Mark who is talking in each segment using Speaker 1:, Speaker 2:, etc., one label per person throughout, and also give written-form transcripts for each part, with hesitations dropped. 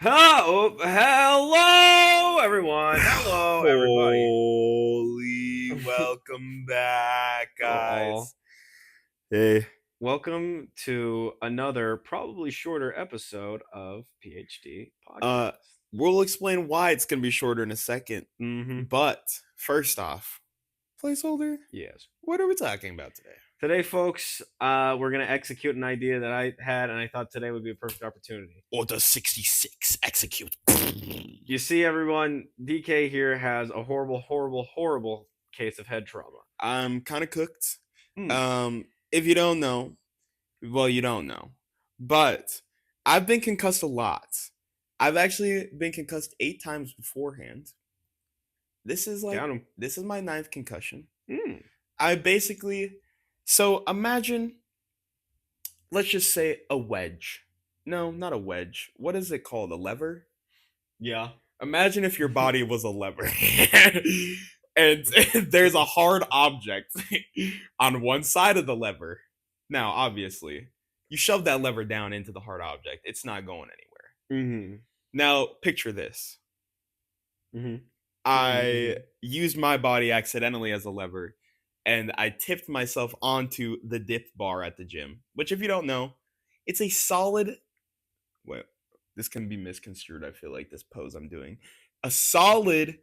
Speaker 1: Hello, everyone. Hello, everybody.
Speaker 2: Holy, welcome back,
Speaker 1: Oh,
Speaker 2: guys. Hey,
Speaker 1: welcome to another probably shorter episode of PhD
Speaker 2: uh,
Speaker 1: podcast.
Speaker 2: we'll explain why it's gonna be shorter in a second.
Speaker 1: Mm-hmm.
Speaker 2: But first off, placeholder.
Speaker 1: Yes.
Speaker 2: What are we talking about today?
Speaker 1: Today, folks, we're gonna execute an idea that I had, and I thought today would be a perfect opportunity.
Speaker 2: Order 66, execute.
Speaker 1: You see, everyone, DK here has a horrible, horrible, horrible case of head trauma.
Speaker 2: I'm kind of cooked.
Speaker 1: Mm.
Speaker 2: If you don't know, well, you don't know, but I've been concussed a lot. I've actually been concussed 8 times beforehand. This is like
Speaker 1: Got him.
Speaker 2: this is my ninth concussion.
Speaker 1: Mm.
Speaker 2: I basically so imagine, let's just say a wedge. No, not a wedge. What is it called? A lever?
Speaker 1: Yeah.
Speaker 2: Imagine if your body was a lever. And there's a hard object on one side of the lever. Now, obviously, you shove that lever down into the hard object. It's not going anywhere.
Speaker 1: Mm-hmm.
Speaker 2: Now, picture this.
Speaker 1: Mm-hmm.
Speaker 2: I used my body accidentally as a lever and I tipped myself onto the dip bar at the gym, which, if you don't know, it's a solid. Well, this can be misconstrued. I feel like this pose I'm doing a solid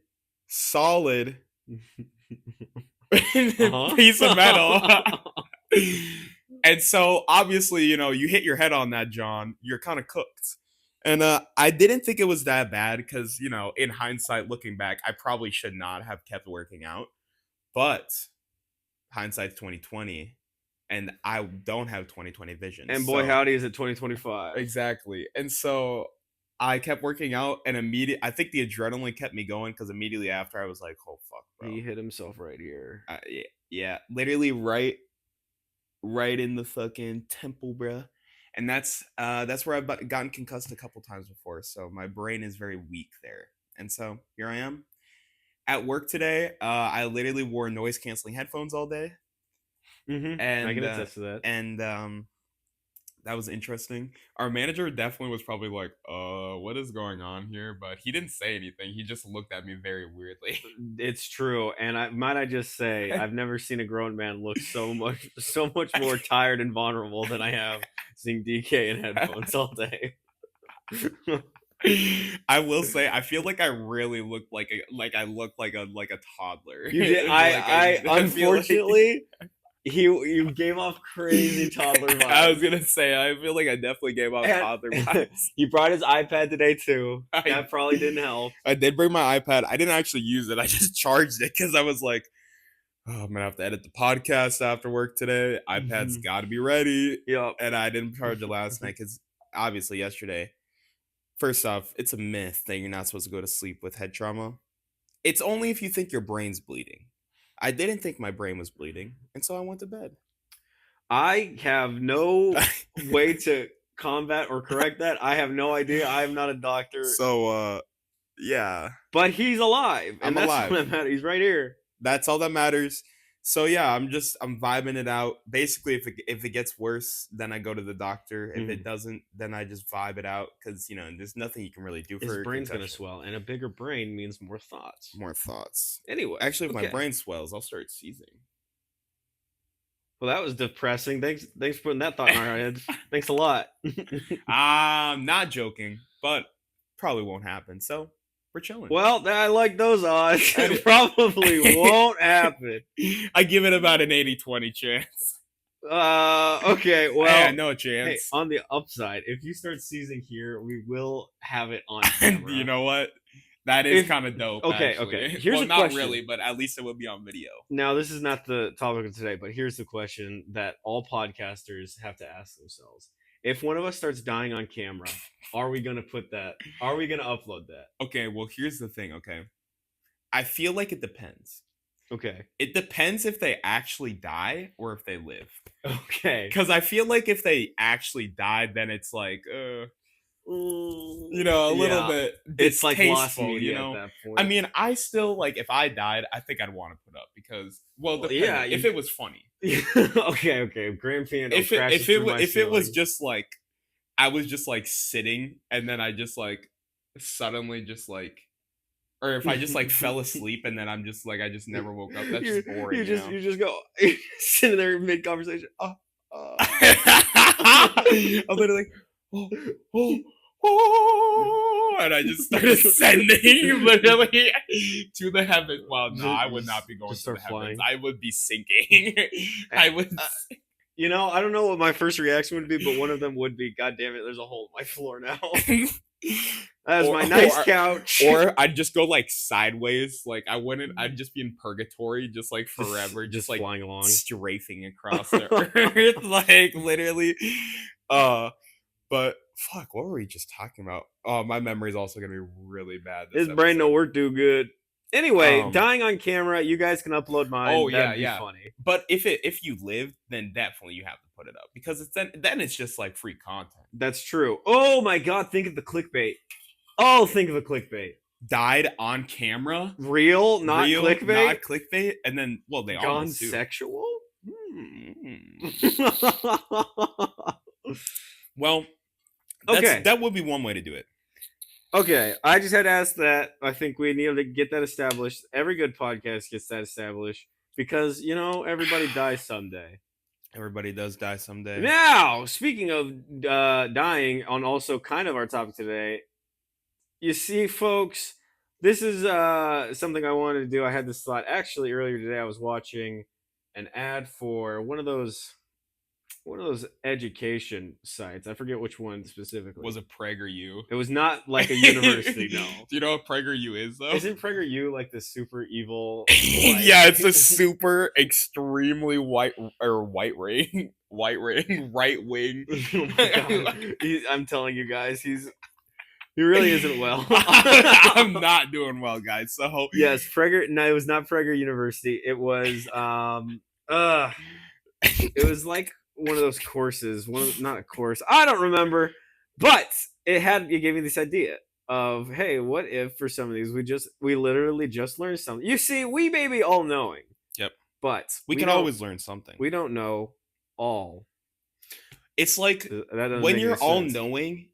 Speaker 2: piece of metal. And so, obviously, you hit your head on that, John. You're kind of cooked. And I didn't think it was that bad because, in hindsight, looking back, I probably should not have kept working out. But hindsight's 2020, and I don't have 2020 vision.
Speaker 1: And boy,
Speaker 2: So
Speaker 1: howdy, is it 2025?
Speaker 2: exactly. And so I kept working out, and I think the adrenaline kept me going because immediately after I was like, "Oh fuck, bro!"
Speaker 1: He hit himself right here.
Speaker 2: Yeah, yeah, literally right in the fucking temple, bro. And that's where I've gotten concussed a couple times before. So my brain is very weak there. And so here I am at work today. I literally wore noise canceling headphones all day,
Speaker 1: I can attest to that.
Speaker 2: and that was interesting. Our manager definitely was probably like, what is going on here?" But he didn't say anything. He just looked at me very weirdly.
Speaker 1: It's true, and I just say I've never seen a grown man look so much more tired and vulnerable than I have seeing DK in headphones all day.
Speaker 2: I will say, I feel like I really look like I look like a toddler.
Speaker 1: You did.
Speaker 2: I feel like
Speaker 1: Unfortunately, you gave off crazy toddler vibes.
Speaker 2: I was gonna say, I feel like I definitely gave off
Speaker 1: And
Speaker 2: toddler vibes.
Speaker 1: he brought his iPad today too.
Speaker 2: I,
Speaker 1: That probably didn't help.
Speaker 2: I did bring my iPad. I didn't actually use it. I just charged it because I was like, "Oh, I'm gonna have to edit the podcast after work today. iPad's got to be ready."
Speaker 1: Yep.
Speaker 2: And I didn't charge it last night because obviously yesterday. First off, it's a myth that you're not supposed to go to sleep with head trauma. It's only if you think your brain's bleeding. I didn't think my brain was bleeding, and so I went to bed.
Speaker 1: I have no way to combat or correct that. I have no idea. I am not a doctor.
Speaker 2: So, yeah,
Speaker 1: But he's alive, and
Speaker 2: I'm
Speaker 1: that's
Speaker 2: alive.
Speaker 1: what matters. He's right here.
Speaker 2: That's all that matters. So yeah, I'm vibing it out. Basically, if it gets worse, then I go to the doctor. If it doesn't, then I just vibe it out because there's nothing you can really do for
Speaker 1: His brain's gonna
Speaker 2: concussion.
Speaker 1: swell, and a bigger brain means more thoughts.
Speaker 2: More thoughts.
Speaker 1: Anyway,
Speaker 2: Actually, if my
Speaker 1: okay.
Speaker 2: brain swells, I'll start seizing.
Speaker 1: Well, that was depressing. Thanks for putting that thought in our heads. Thanks a lot.
Speaker 2: I'm not joking, but probably won't happen. So we're chilling.
Speaker 1: Well, I like those odds. It probably won't happen.
Speaker 2: I give it about an 80-20 chance.
Speaker 1: Okay, well,
Speaker 2: Yeah, no
Speaker 1: hey,
Speaker 2: chance.
Speaker 1: on the upside, if you start seizing here, we will have it on camera.
Speaker 2: You know what? That is kind of dope.
Speaker 1: Okay,
Speaker 2: actually.
Speaker 1: okay. Here's a
Speaker 2: not
Speaker 1: question.
Speaker 2: really, but at least it would be on video.
Speaker 1: Now, this is not the topic of today, but here's the question that all podcasters have to ask themselves. If one of us starts dying on camera, are we going to put that? Are we going to upload that?
Speaker 2: Okay, well, here's the thing, okay? I feel like it depends.
Speaker 1: Okay.
Speaker 2: It depends if they actually die or if they live.
Speaker 1: Okay.
Speaker 2: Because I feel like if they actually died, then it's like, a little bit distasteful,
Speaker 1: it's like lost media
Speaker 2: at
Speaker 1: that point.
Speaker 2: I mean, I still, like, if I died, I think I'd want to put up because, depending, if it was funny.
Speaker 1: Okay. Grand piano
Speaker 2: If it was just like, I was just like sitting and then I just like suddenly just like, or if I just like fell asleep and then I'm just like I just never woke up. That's just boring, you know.
Speaker 1: you just go sitting there mid conversation.
Speaker 2: I'm literally like, oh, oh, oh, and I just start ascending literally to the heavens. Well, no, I would not be going
Speaker 1: just
Speaker 2: to the
Speaker 1: start
Speaker 2: heavens.
Speaker 1: flying.
Speaker 2: I would be sinking. I would.
Speaker 1: You know, I don't know what my first reaction would be, but one of them would be, "God damn it, there's a hole in my floor now." That's my nice couch.
Speaker 2: Or I'd just go like sideways. Like I wouldn't. I'd just be in purgatory, just like forever, just like
Speaker 1: flying along,
Speaker 2: strafing across the earth, like literally. But fuck, what were we just talking about? Oh, my memory is also gonna be really bad.
Speaker 1: His brain don't work too good. Anyway, dying on camera. You guys can upload mine.
Speaker 2: Oh yeah,
Speaker 1: that'd be
Speaker 2: yeah.
Speaker 1: funny.
Speaker 2: But if you live, then definitely you have to put it up because it's then it's just like free content.
Speaker 1: That's true. Oh my god, think of the clickbait. Oh, think of a clickbait.
Speaker 2: Died on camera.
Speaker 1: Real, not clickbait.
Speaker 2: Not clickbait. And then, well, they
Speaker 1: gone
Speaker 2: almost do.
Speaker 1: Sexual.
Speaker 2: Well,
Speaker 1: okay,
Speaker 2: that would be one way to do it.
Speaker 1: Okay, I just had to ask that. I think we need to get that established. Every good podcast gets that established because you know everybody dies someday.
Speaker 2: Everybody does die someday.
Speaker 1: Now, speaking of dying, on also kind of our topic today, you see, folks, this is something I wanted to do. I had this thought actually earlier today. I was watching an ad for one of those education sites. I forget which one specifically.
Speaker 2: Was it PragerU?
Speaker 1: It was not like a university, no.
Speaker 2: Do you know what PragerU is, though?
Speaker 1: Isn't PragerU like the super evil?
Speaker 2: Yeah, it's a super extremely right wing.
Speaker 1: Oh I'm telling you guys, he really isn't well.
Speaker 2: I'm not doing well, guys. So
Speaker 1: yes, Prager. No, it was not Prager University. It was it was like one of those courses. Not a course. I don't remember, but it gave me this idea of, hey, what if for some of these we literally just learned something. You see, we may be all knowing.
Speaker 2: Yep.
Speaker 1: But
Speaker 2: we can always learn something.
Speaker 1: We don't know all.
Speaker 2: It's like when you're all knowing,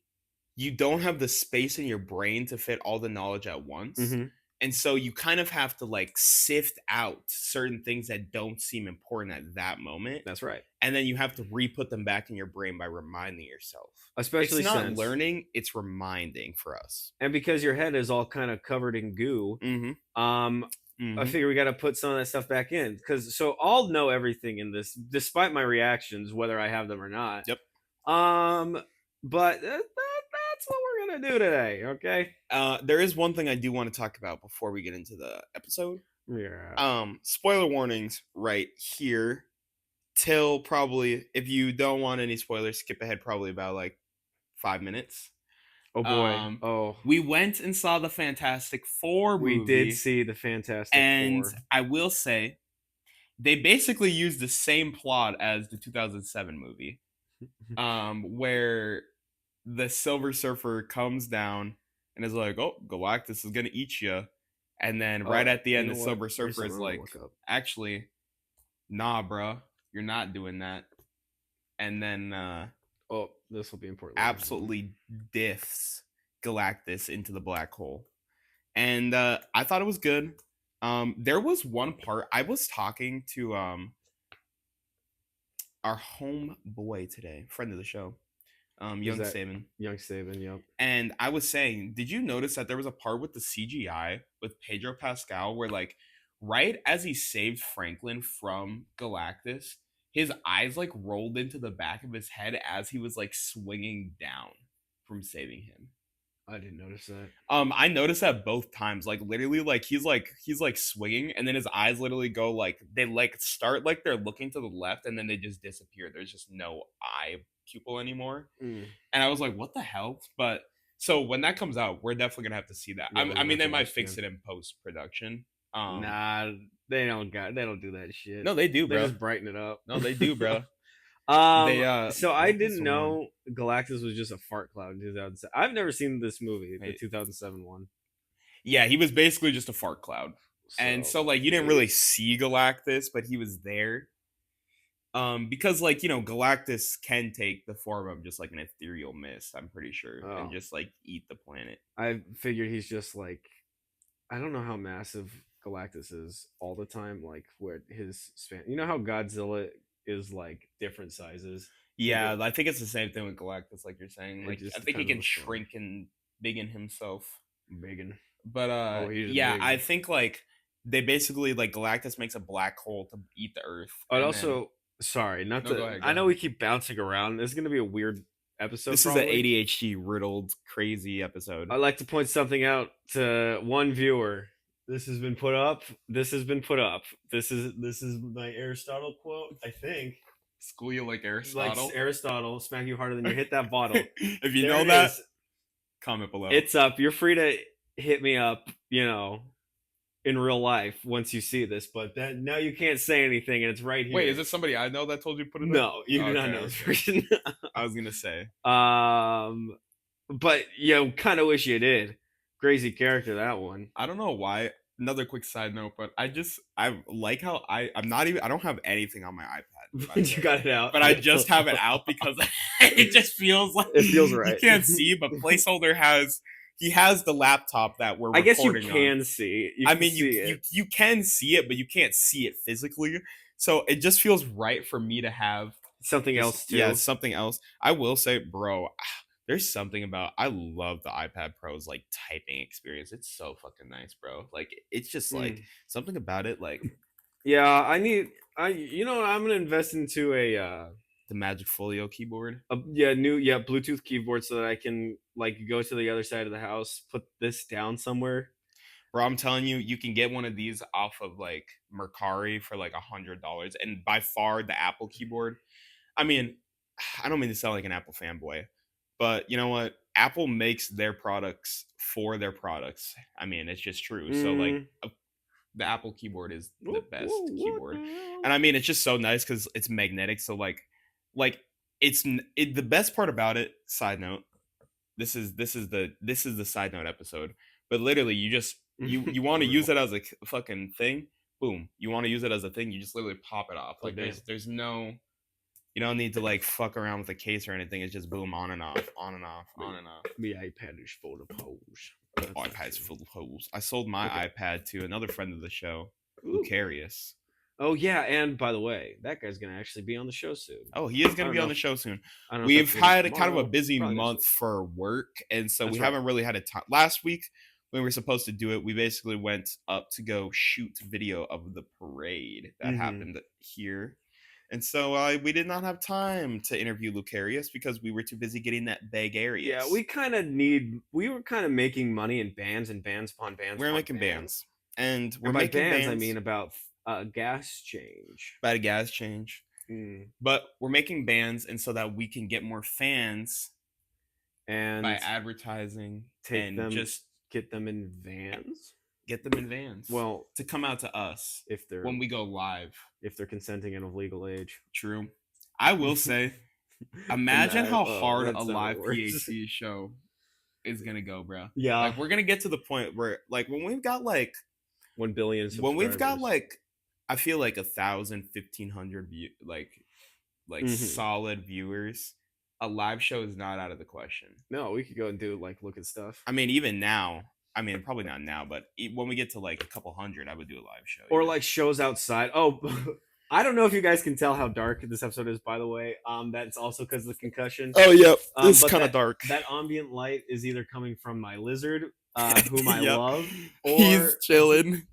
Speaker 2: you don't have the space in your brain to fit all the knowledge at once.
Speaker 1: Mm-hmm.
Speaker 2: And so you kind of have to like sift out certain things that don't seem important at that moment.
Speaker 1: That's right.
Speaker 2: And then you have to re-put them back in your brain by reminding yourself.
Speaker 1: Especially
Speaker 2: it's not learning, it's reminding for us.
Speaker 1: And because your head is all kind of covered in goo, I figure we got to put some of that stuff back in. So I'll know everything in this, despite my reactions, whether I have them or not.
Speaker 2: Yep.
Speaker 1: But that's what we're gonna do today, okay?
Speaker 2: There is one thing I do want to talk about before we get into the episode.
Speaker 1: Yeah.
Speaker 2: Spoiler warnings right here. Till probably, if you don't want any spoilers, skip ahead probably about like 5 minutes.
Speaker 1: Oh boy.
Speaker 2: We went and saw the Fantastic Four movie.
Speaker 1: We did see the Fantastic Four.
Speaker 2: And I will say, they basically used the same plot as the 2007 movie. Where the Silver Surfer comes down and is like, "Oh, Galactus is gonna eat you," and then right at the end, the Silver Surfer is like, "Actually, nah, bro, you're not doing that." And then,
Speaker 1: this will be important.
Speaker 2: Absolutely diffs Galactus into the black hole, and I thought it was good. There was one part I was talking to our homeboy today, friend of the show. Young Saban,
Speaker 1: yep.
Speaker 2: And I was saying, did you notice that there was a part with the CGI with Pedro Pascal where, like, right as he saved Franklin from Galactus, his eyes like rolled into the back of his head as he was like swinging down from saving him.
Speaker 1: I didn't notice that.
Speaker 2: I noticed that both times. Like literally, like he's like swinging, and then his eyes literally go like they like start like they're looking to the left, and then they just disappear. There's just no eye pupil anymore. And I was like, what the hell? But so when that comes out, we're definitely gonna have to see that. I mean, they might fix it in post production.
Speaker 1: Nah, they don't do that shit.
Speaker 2: No, they do, bro.
Speaker 1: They just brighten it up.
Speaker 2: No, they do, bro.
Speaker 1: So I didn't know Galactus was just a fart cloud in 2007. I've never seen this movie, the 2007 one.
Speaker 2: Yeah, he was basically just a fart cloud. And so like you didn't really see Galactus, but he was there. Because like Galactus can take the form of just like an ethereal mist, I'm pretty sure, and
Speaker 1: Oh,
Speaker 2: just like eat the planet.
Speaker 1: I figured he's just like, I don't know how massive Galactus is all the time. Like what his span. You know how Godzilla is like different sizes.
Speaker 2: Yeah, I think it's the same thing with Galactus, like you're saying.
Speaker 1: It
Speaker 2: Like I
Speaker 1: just
Speaker 2: think he
Speaker 1: depends on
Speaker 2: can
Speaker 1: the form.
Speaker 2: shrink and big in himself.
Speaker 1: Biggin.
Speaker 2: But
Speaker 1: Oh, he's just
Speaker 2: yeah, I
Speaker 1: big.
Speaker 2: think like they basically like Galactus makes a black hole to eat the Earth,
Speaker 1: I'd
Speaker 2: and then
Speaker 1: also, sorry, not
Speaker 2: no,
Speaker 1: to.
Speaker 2: go ahead, go
Speaker 1: I know
Speaker 2: ahead.
Speaker 1: we keep bouncing around. This is gonna be a weird episode,
Speaker 2: This is an
Speaker 1: probably.
Speaker 2: ADHD riddled crazy episode.
Speaker 1: I'd like to point something out to one viewer. This has been put up. This has been put up. This is my Aristotle quote. I think,
Speaker 2: School you like
Speaker 1: like
Speaker 2: Aristotle.
Speaker 1: Aristotle, smack you harder than you hit that bottle.
Speaker 2: If you
Speaker 1: There
Speaker 2: know
Speaker 1: it
Speaker 2: that,
Speaker 1: is.
Speaker 2: comment below.
Speaker 1: It's up. You're free to hit me up. In real life once you see this, but that now you can't say anything, and it's right
Speaker 2: Wait,
Speaker 1: here.
Speaker 2: is it somebody I know that told you to put it up?
Speaker 1: No, you do not
Speaker 2: Okay,
Speaker 1: know this
Speaker 2: okay.
Speaker 1: person.
Speaker 2: I was gonna say.
Speaker 1: But kind of wish you did. Crazy character that one.
Speaker 2: I don't know why. Another quick side note, but I like how I'm not even I don't have anything on my iPad, by the
Speaker 1: You
Speaker 2: way.
Speaker 1: got it out.
Speaker 2: But I just have it out because it just feels like
Speaker 1: It feels
Speaker 2: you
Speaker 1: right.
Speaker 2: can't see, but placeholder has the laptop that we're
Speaker 1: I guess you
Speaker 2: recording on.
Speaker 1: can see. You
Speaker 2: I
Speaker 1: can
Speaker 2: mean,
Speaker 1: see it.
Speaker 2: you can see it, but you can't see it physically. So it just feels right for me to have
Speaker 1: Something
Speaker 2: just
Speaker 1: else
Speaker 2: yeah
Speaker 1: too.
Speaker 2: something else. I will say, bro, there's something about I love the iPad Pro's like typing experience. It's so fucking nice, bro. Like it's just like
Speaker 1: Mm.
Speaker 2: something about it, like
Speaker 1: Yeah, I need. I'm gonna invest into
Speaker 2: the Magic Folio keyboard.
Speaker 1: Bluetooth keyboard so that I can like go to the other side of the house, put this down somewhere.
Speaker 2: Bro, I'm telling you, you can get one of these off of like Mercari for like $100, and by far the Apple keyboard. I mean, I don't mean to sound like an Apple fanboy, but you know what? Apple makes their products for their products. I mean, it's just true. So like
Speaker 1: Mm.
Speaker 2: the Apple keyboard is the
Speaker 1: Whoop, whoop,
Speaker 2: best
Speaker 1: what
Speaker 2: keyboard.
Speaker 1: now?
Speaker 2: And I mean, it's just so nice cuz it's magnetic, so like the best part about it, side note, this is the side note episode. But literally you just you want to use
Speaker 1: Brutal.
Speaker 2: it as a fucking thing, boom. You want to use it as a thing, you just literally pop it off.
Speaker 1: Oh
Speaker 2: Like
Speaker 1: damn.
Speaker 2: there's no you don't need to like fuck around with the case or anything. It's just boom, on and off, on and off, on and off.
Speaker 1: Me iPad is full of holes.
Speaker 2: iPad's full of holes. I sold my
Speaker 1: Okay.
Speaker 2: iPad to another friend of the show,
Speaker 1: Ooh.
Speaker 2: Lucarius.
Speaker 1: Oh yeah, and by the way, that guy's gonna actually be on the show soon.
Speaker 2: Oh, he is
Speaker 1: I
Speaker 2: going to
Speaker 1: don't
Speaker 2: be
Speaker 1: know
Speaker 2: on the
Speaker 1: if
Speaker 2: show soon.
Speaker 1: I don't know if that's
Speaker 2: We've
Speaker 1: gonna be
Speaker 2: had a kind of a
Speaker 1: tomorrow.
Speaker 2: busy
Speaker 1: Probably next
Speaker 2: month
Speaker 1: week.
Speaker 2: for work, and so we
Speaker 1: That's right.
Speaker 2: haven't really had a time. Last week, when we were supposed to do it, we basically went up to go shoot video of the parade that
Speaker 1: Mm-hmm.
Speaker 2: happened here. And so we did not have time to interview Lucarius because we were too busy getting that bag
Speaker 1: Yeah,
Speaker 2: Arius.
Speaker 1: we kind of need. We were kind of making money in bands and bands upon bands
Speaker 2: We're
Speaker 1: upon
Speaker 2: making
Speaker 1: bands.
Speaker 2: bands. And we're
Speaker 1: And by
Speaker 2: making
Speaker 1: bands, I
Speaker 2: bands
Speaker 1: mean about gas change.
Speaker 2: about a gas change.
Speaker 1: Mm.
Speaker 2: But we're making bands, and so that we can get more fans by
Speaker 1: And
Speaker 2: advertising
Speaker 1: take
Speaker 2: and
Speaker 1: them,
Speaker 2: just
Speaker 1: get them in vans.
Speaker 2: get them in vans
Speaker 1: Well,
Speaker 2: to come out to us
Speaker 1: if they're
Speaker 2: when we go live.
Speaker 1: consenting and of legal age.
Speaker 2: True. I will say, imagine how hard a
Speaker 1: That's not what
Speaker 2: live
Speaker 1: it works.
Speaker 2: PhD show is gonna go, bro.
Speaker 1: Yeah,
Speaker 2: Like we're gonna get to the point where, like, when we've got
Speaker 1: 1 billion subscribers.
Speaker 2: I feel like 1,000, 1,500 view, like
Speaker 1: Mhm.
Speaker 2: solid viewers, a live show is not out of the question.
Speaker 1: No, we could go and do like look at stuff,
Speaker 2: I mean, even now, I mean, probably not now, but when we get to like a couple hundred, I would do a live show.
Speaker 1: or
Speaker 2: Yeah.
Speaker 1: like shows outside. Oh, I don't know if you guys can tell how dark this episode is. By the way, that's also because of the concussion.
Speaker 2: Oh, yep.
Speaker 1: But
Speaker 2: It's kind of
Speaker 1: that
Speaker 2: dark.
Speaker 1: that ambient light is either coming from my lizard, whom I
Speaker 2: Yep.
Speaker 1: love,
Speaker 2: He's chilling.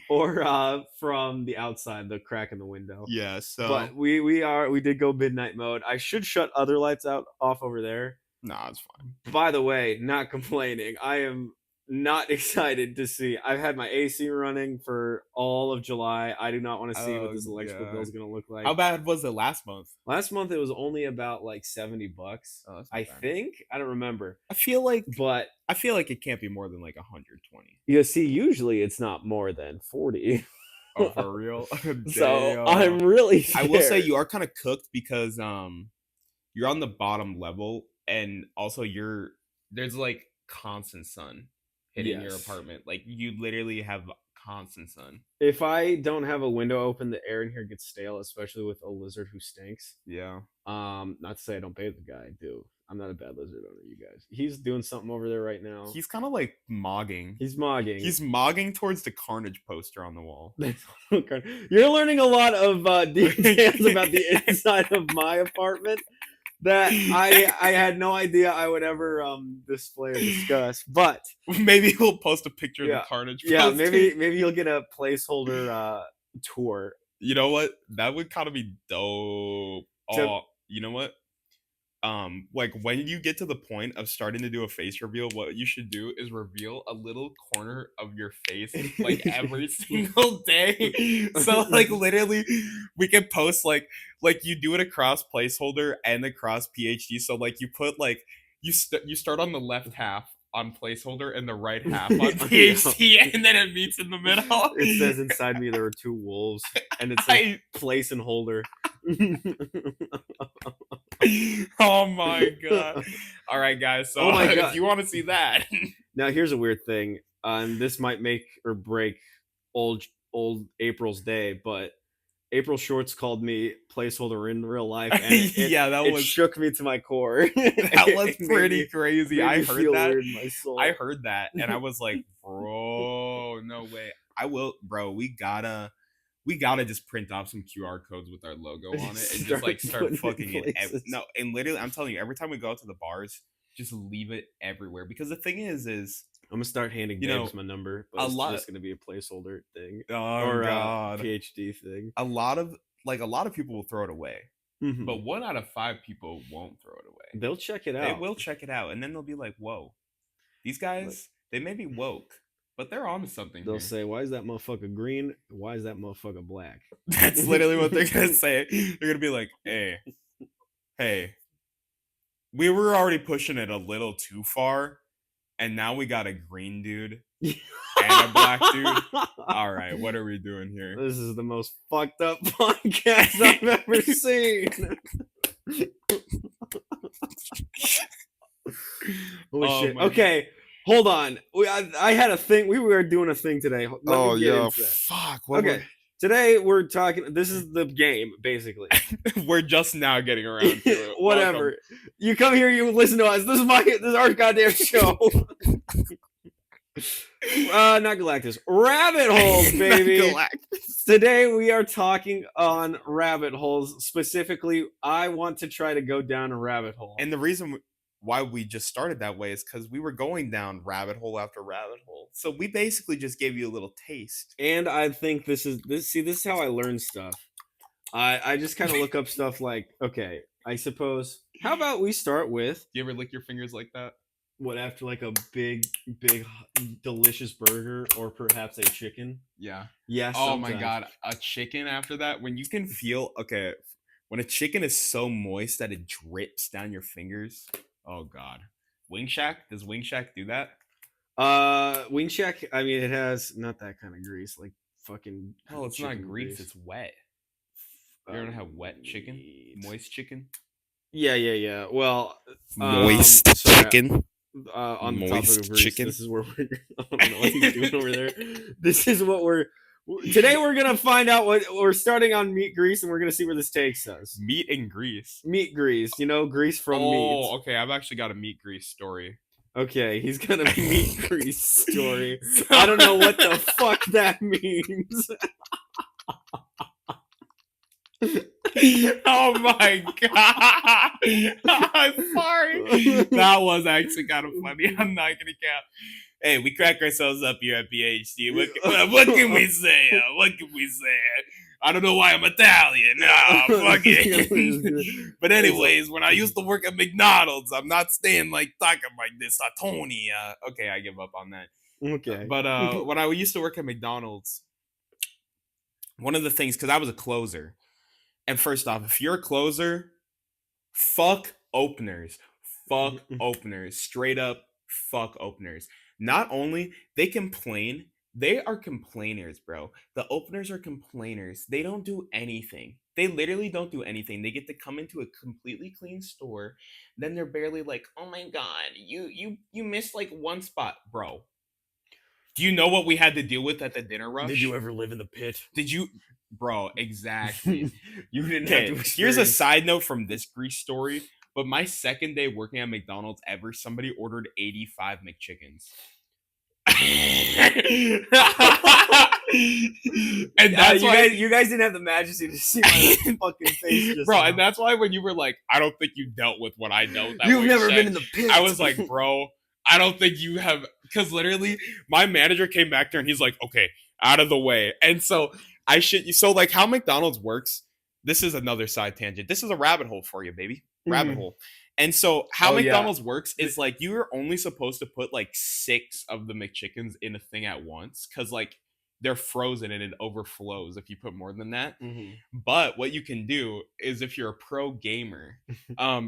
Speaker 1: or from the outside, the crack in the window.
Speaker 2: Yeah. So,
Speaker 1: But we did go midnight mode. I should shut other lights out off over there.
Speaker 2: nah, it's fine.
Speaker 1: By the way, not complaining. I am not excited to see. I've had my AC running for all of July. I do not want to see what
Speaker 2: Oh,
Speaker 1: this electrical bill
Speaker 2: God.
Speaker 1: is going to look like.
Speaker 2: How bad was it last month?
Speaker 1: Last month it was only about like $70.
Speaker 2: Oh, that's not
Speaker 1: I
Speaker 2: bad.
Speaker 1: think. I don't remember.
Speaker 2: I feel like
Speaker 1: But
Speaker 2: it can't be more than like 120.
Speaker 1: you see, usually it's not more than 40.
Speaker 2: Oh, for real?
Speaker 1: So
Speaker 2: Damn.
Speaker 1: I'm really
Speaker 2: I
Speaker 1: scared.
Speaker 2: will say you are kind of cooked because you're on the bottom level, and also there's like constant sun hitting your
Speaker 1: Yes.
Speaker 2: apartment. Like you literally have constant sun.
Speaker 1: If I don't have a window open, the air in here gets stale, especially with a lizard who stinks.
Speaker 2: Yeah.
Speaker 1: Not to say I don't bathe the guy. I do. I'm not a bad lizard owner, you guys. He's doing something over there right now.
Speaker 2: He's kind of like mogging.
Speaker 1: He's mogging.
Speaker 2: He's mogging towards the Carnage poster on the wall.
Speaker 1: You're learning a lot of details about the inside of my apartment that I had no idea I would ever display or discuss. But
Speaker 2: maybe he'll post a picture
Speaker 1: yeah,
Speaker 2: of the Carnage
Speaker 1: yeah,
Speaker 2: poster.
Speaker 1: maybe you'll get a placeholder tour.
Speaker 2: You know what? That would kind of be dope. Oh, you know what? Like when you get to the point of starting to do a face reveal, what you should do is reveal a little corner of your face like every single day. So like literally we can post like you do it across placeholder and across PhD. So like you put like you start on the left half on placeholder and the right half on PhD, and then it meets in the middle.
Speaker 1: It says inside me there are two wolves, and it's like place and holder.
Speaker 2: Oh my god! All right, guys. So
Speaker 1: oh my god.
Speaker 2: if you want to see that,
Speaker 1: now here's a weird thing. This might make or break old April's day, but April Shorts called me placeholder in real life, and
Speaker 2: yeah,
Speaker 1: it shook me to my core.
Speaker 2: That was pretty crazy. I heard that.
Speaker 1: Weird in my soul.
Speaker 2: I heard that, and I was like, bro, no way. I will, bro. We gotta just print off some QR codes with our logo on it and just like start fucking it. No, and literally, I'm telling you, every time we go out to the bars, just leave it everywhere. Because the thing is
Speaker 1: I'm gonna start handing babes my number. But it's just gonna be a placeholder thing or
Speaker 2: god.
Speaker 1: a PhD thing.
Speaker 2: A lot of people will throw it away, but 1 out of 5 people won't throw it away.
Speaker 1: They'll check it out.
Speaker 2: They will check it out, and then they'll be like, "Whoa, these guys, they may be woke, but they're on to something."
Speaker 1: They'll say, "Why is that motherfucker green? Why is that motherfucker black?"
Speaker 2: That's literally what they're gonna say. They're gonna be like, "Hey, we were already pushing it a little too far, and now we got a green dude and a black dude. All right, what are we doing here?"
Speaker 1: This is the most fucked up podcast I've ever seen. Holy shit. Okay, hold on. I had a thing. We were doing a thing today.
Speaker 2: Fuck.
Speaker 1: Okay. Today we're talking. This is the game, basically.
Speaker 2: We're just now getting around to it.
Speaker 1: Whatever.
Speaker 2: Welcome.
Speaker 1: You come here, you listen to us. This is our goddamn show. Not Galactus. Rabbit holes, baby. Today we are talking on rabbit holes. Specifically, I want to try to go down a rabbit hole.
Speaker 2: And the reason why we just started that way is because we were going down rabbit hole after rabbit hole. So we basically just gave you a little taste.
Speaker 1: And I think this is how I learn stuff. I just kind of look up stuff like, okay, I suppose. How about we start with?
Speaker 2: Do you ever lick your fingers like that?
Speaker 1: What, after like a big, delicious burger or perhaps a chicken?
Speaker 2: Yeah.
Speaker 1: Yes.
Speaker 2: Oh my god, a chicken after that, when you can feel when a chicken is so moist that it drips down your fingers. Oh god. Wing Shack? Does Wing Shack do that?
Speaker 1: Wing Shack, I mean, it has not that kind of grease, like fucking.
Speaker 2: Oh, it's not grease, it's wet. You ever have wet chicken? Moist chicken?
Speaker 1: Yeah. Well,
Speaker 2: moist chicken.
Speaker 1: On the topic of grease, this is where we're. I don't know what he's doing over there. This is what we're. Today we're gonna find out what we're starting on meat grease, and we're gonna see where this takes us.
Speaker 2: Meat and grease.
Speaker 1: Meat grease, grease from meat.
Speaker 2: Oh, okay. I've actually got a meat grease story.
Speaker 1: Okay, he's got a meat grease story. I don't know what the fuck that means.
Speaker 2: Oh my god! I'm sorry. That was actually kind of funny. I'm not gonna cap. Hey, we crack ourselves up here at PhD. What can we say? What can we say? I don't know why I'm Italian. Nah, fuck it. But anyways, when I used to work at McDonald's, I'm not staying like talking like this. Tony. Okay, I give up on that.
Speaker 1: Okay.
Speaker 2: But when I used to work at McDonald's, one of the things, because I was a closer, and first off, if you're a closer, fuck openers. Fuck openers. Straight up, fuck openers. Not only they complain, they are complainers, bro. The openers are complainers. They don't do anything. They literally don't do anything. They get to come into a completely clean store, then they're barely like, "Oh my god, you missed like one spot, bro." Do you know what we had to deal with at the dinner
Speaker 1: Did you
Speaker 2: rush?
Speaker 1: ever live in the pit?
Speaker 2: Did you, bro? Exactly.
Speaker 1: You didn't have to
Speaker 2: Okay, here's a
Speaker 1: experience.
Speaker 2: side note from this grease story. But my second day working at McDonald's ever, somebody ordered 85 McChickens. And that's why,
Speaker 1: You guys didn't have the majesty to see my fucking face just
Speaker 2: bro, and
Speaker 1: now.
Speaker 2: that's why when you were like, I don't think you dealt with what I dealt with at
Speaker 1: You've
Speaker 2: Wing
Speaker 1: never been
Speaker 2: Shack,
Speaker 1: in the pit.
Speaker 2: I was like, bro, I don't think you have, because literally my manager came back there and he's like, okay, out of the way. And so I shit you. So like how McDonald's works, this is another side tangent. This is a rabbit hole for you, baby. Rabbit
Speaker 1: Mhm.
Speaker 2: hole. And so how
Speaker 1: Oh yeah.
Speaker 2: McDonald's works is like you're only supposed to put like 6 of the McChickens in a thing at once because like they're frozen and it overflows if you put more than that.
Speaker 1: Mhm.
Speaker 2: But what you can do is if you're a pro gamer,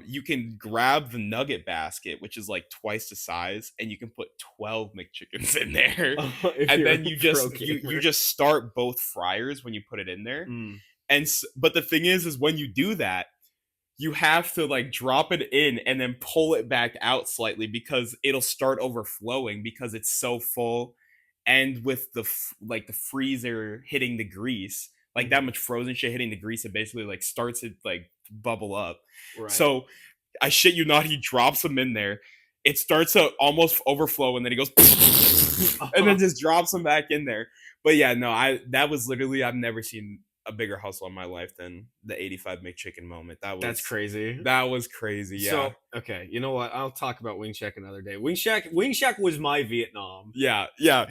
Speaker 2: you can grab the nugget basket, which is like twice the size, and you can put 12 McChickens in there.
Speaker 1: If
Speaker 2: And
Speaker 1: you're
Speaker 2: then
Speaker 1: a pro
Speaker 2: you
Speaker 1: gamer.
Speaker 2: just start both fryers when you put it in there.
Speaker 1: Mm.
Speaker 2: And but the thing is when you do that, you have to like drop it in and then pull it back out slightly because it'll start overflowing because it's so full, and with the like the freezer hitting the grease, like that
Speaker 1: Mhm.
Speaker 2: much frozen shit hitting the grease, it basically like starts it like bubble up.
Speaker 1: Right.
Speaker 2: So I shit you not, he drops them in there, it starts to almost overflow, and then he goes and then just drops them back in there. But yeah, no, I that was literally, I've never seen a bigger hustle in my life than the 85 McChicken moment.
Speaker 1: That's crazy.
Speaker 2: That was crazy. Yeah.
Speaker 1: So okay, you know what? I'll talk about Wing Shack another day. Wing Shack was my Vietnam.
Speaker 2: Yeah. Yeah.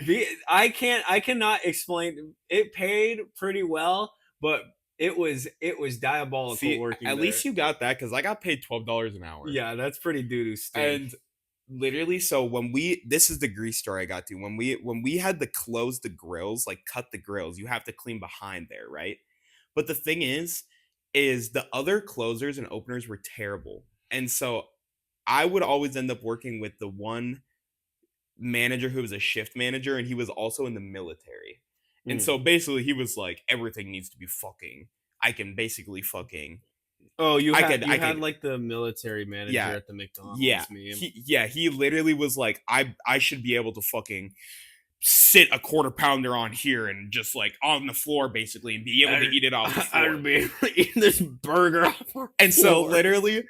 Speaker 1: I cannot explain. It paid pretty well, but it was diabolical
Speaker 2: See,
Speaker 1: working
Speaker 2: at
Speaker 1: there.
Speaker 2: least you got that because I got paid $12 an hour.
Speaker 1: Yeah, that's pretty doo doo stink.
Speaker 2: And literally, so when we, this is the grease store I got to, when we had to close the grills, like cut the grills, you have to clean behind there, right? But the thing is the other closers and openers were terrible. And so I would always end up working with the one manager who was a shift manager, and he was also in the military. And
Speaker 1: Mm.
Speaker 2: so basically he was like, everything needs to be fucking, I can basically fucking,
Speaker 1: Oh,
Speaker 2: I
Speaker 1: you had
Speaker 2: could,
Speaker 1: like the military manager
Speaker 2: yeah,
Speaker 1: at the
Speaker 2: yeah.
Speaker 1: McDonald's meme.
Speaker 2: He literally was like, I should be able to fucking sit a quarter pounder on here and just like on the floor basically and be able to eat it off the floor.
Speaker 1: I'd be able to eat this burger off our
Speaker 2: And so
Speaker 1: floor.
Speaker 2: literally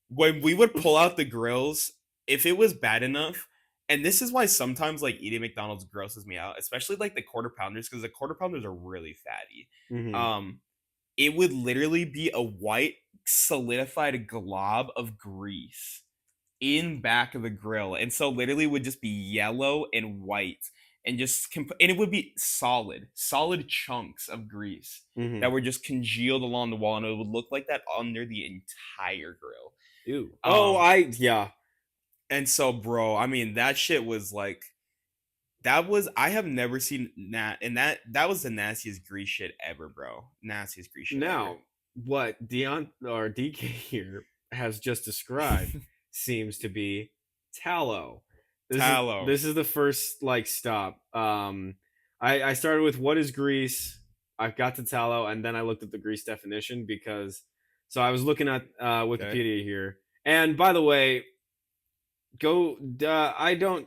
Speaker 2: when we would pull out the grills, if it was bad enough, and this is why sometimes like eating McDonald's grosses me out, especially like the quarter pounders, because the quarter pounders are really fatty.
Speaker 1: Mhm.
Speaker 2: Um, it would literally be a white solidified glob of grease in back of the grill, and so literally would just be yellow and white, and just and it would be solid chunks of grease that
Speaker 1: Mhm.
Speaker 2: were just congealed along the wall, and it would look like that under the entire grill.
Speaker 1: Ew. Oh,
Speaker 2: Um,
Speaker 1: yeah.
Speaker 2: and so, bro, I mean, that shit was like, that was, I have never seen that, and that was the nastiest grease shit ever, bro. Nastiest grease shit ever.
Speaker 1: Now, what Dion or DK here has just described seems to be tallow.
Speaker 2: Tallow.
Speaker 1: This is the first like stop. I started with what is grease. I got to tallow, and then I looked at the grease definition because so I was looking at
Speaker 2: Okay.
Speaker 1: Wikipedia here. And by the way, go. I don't.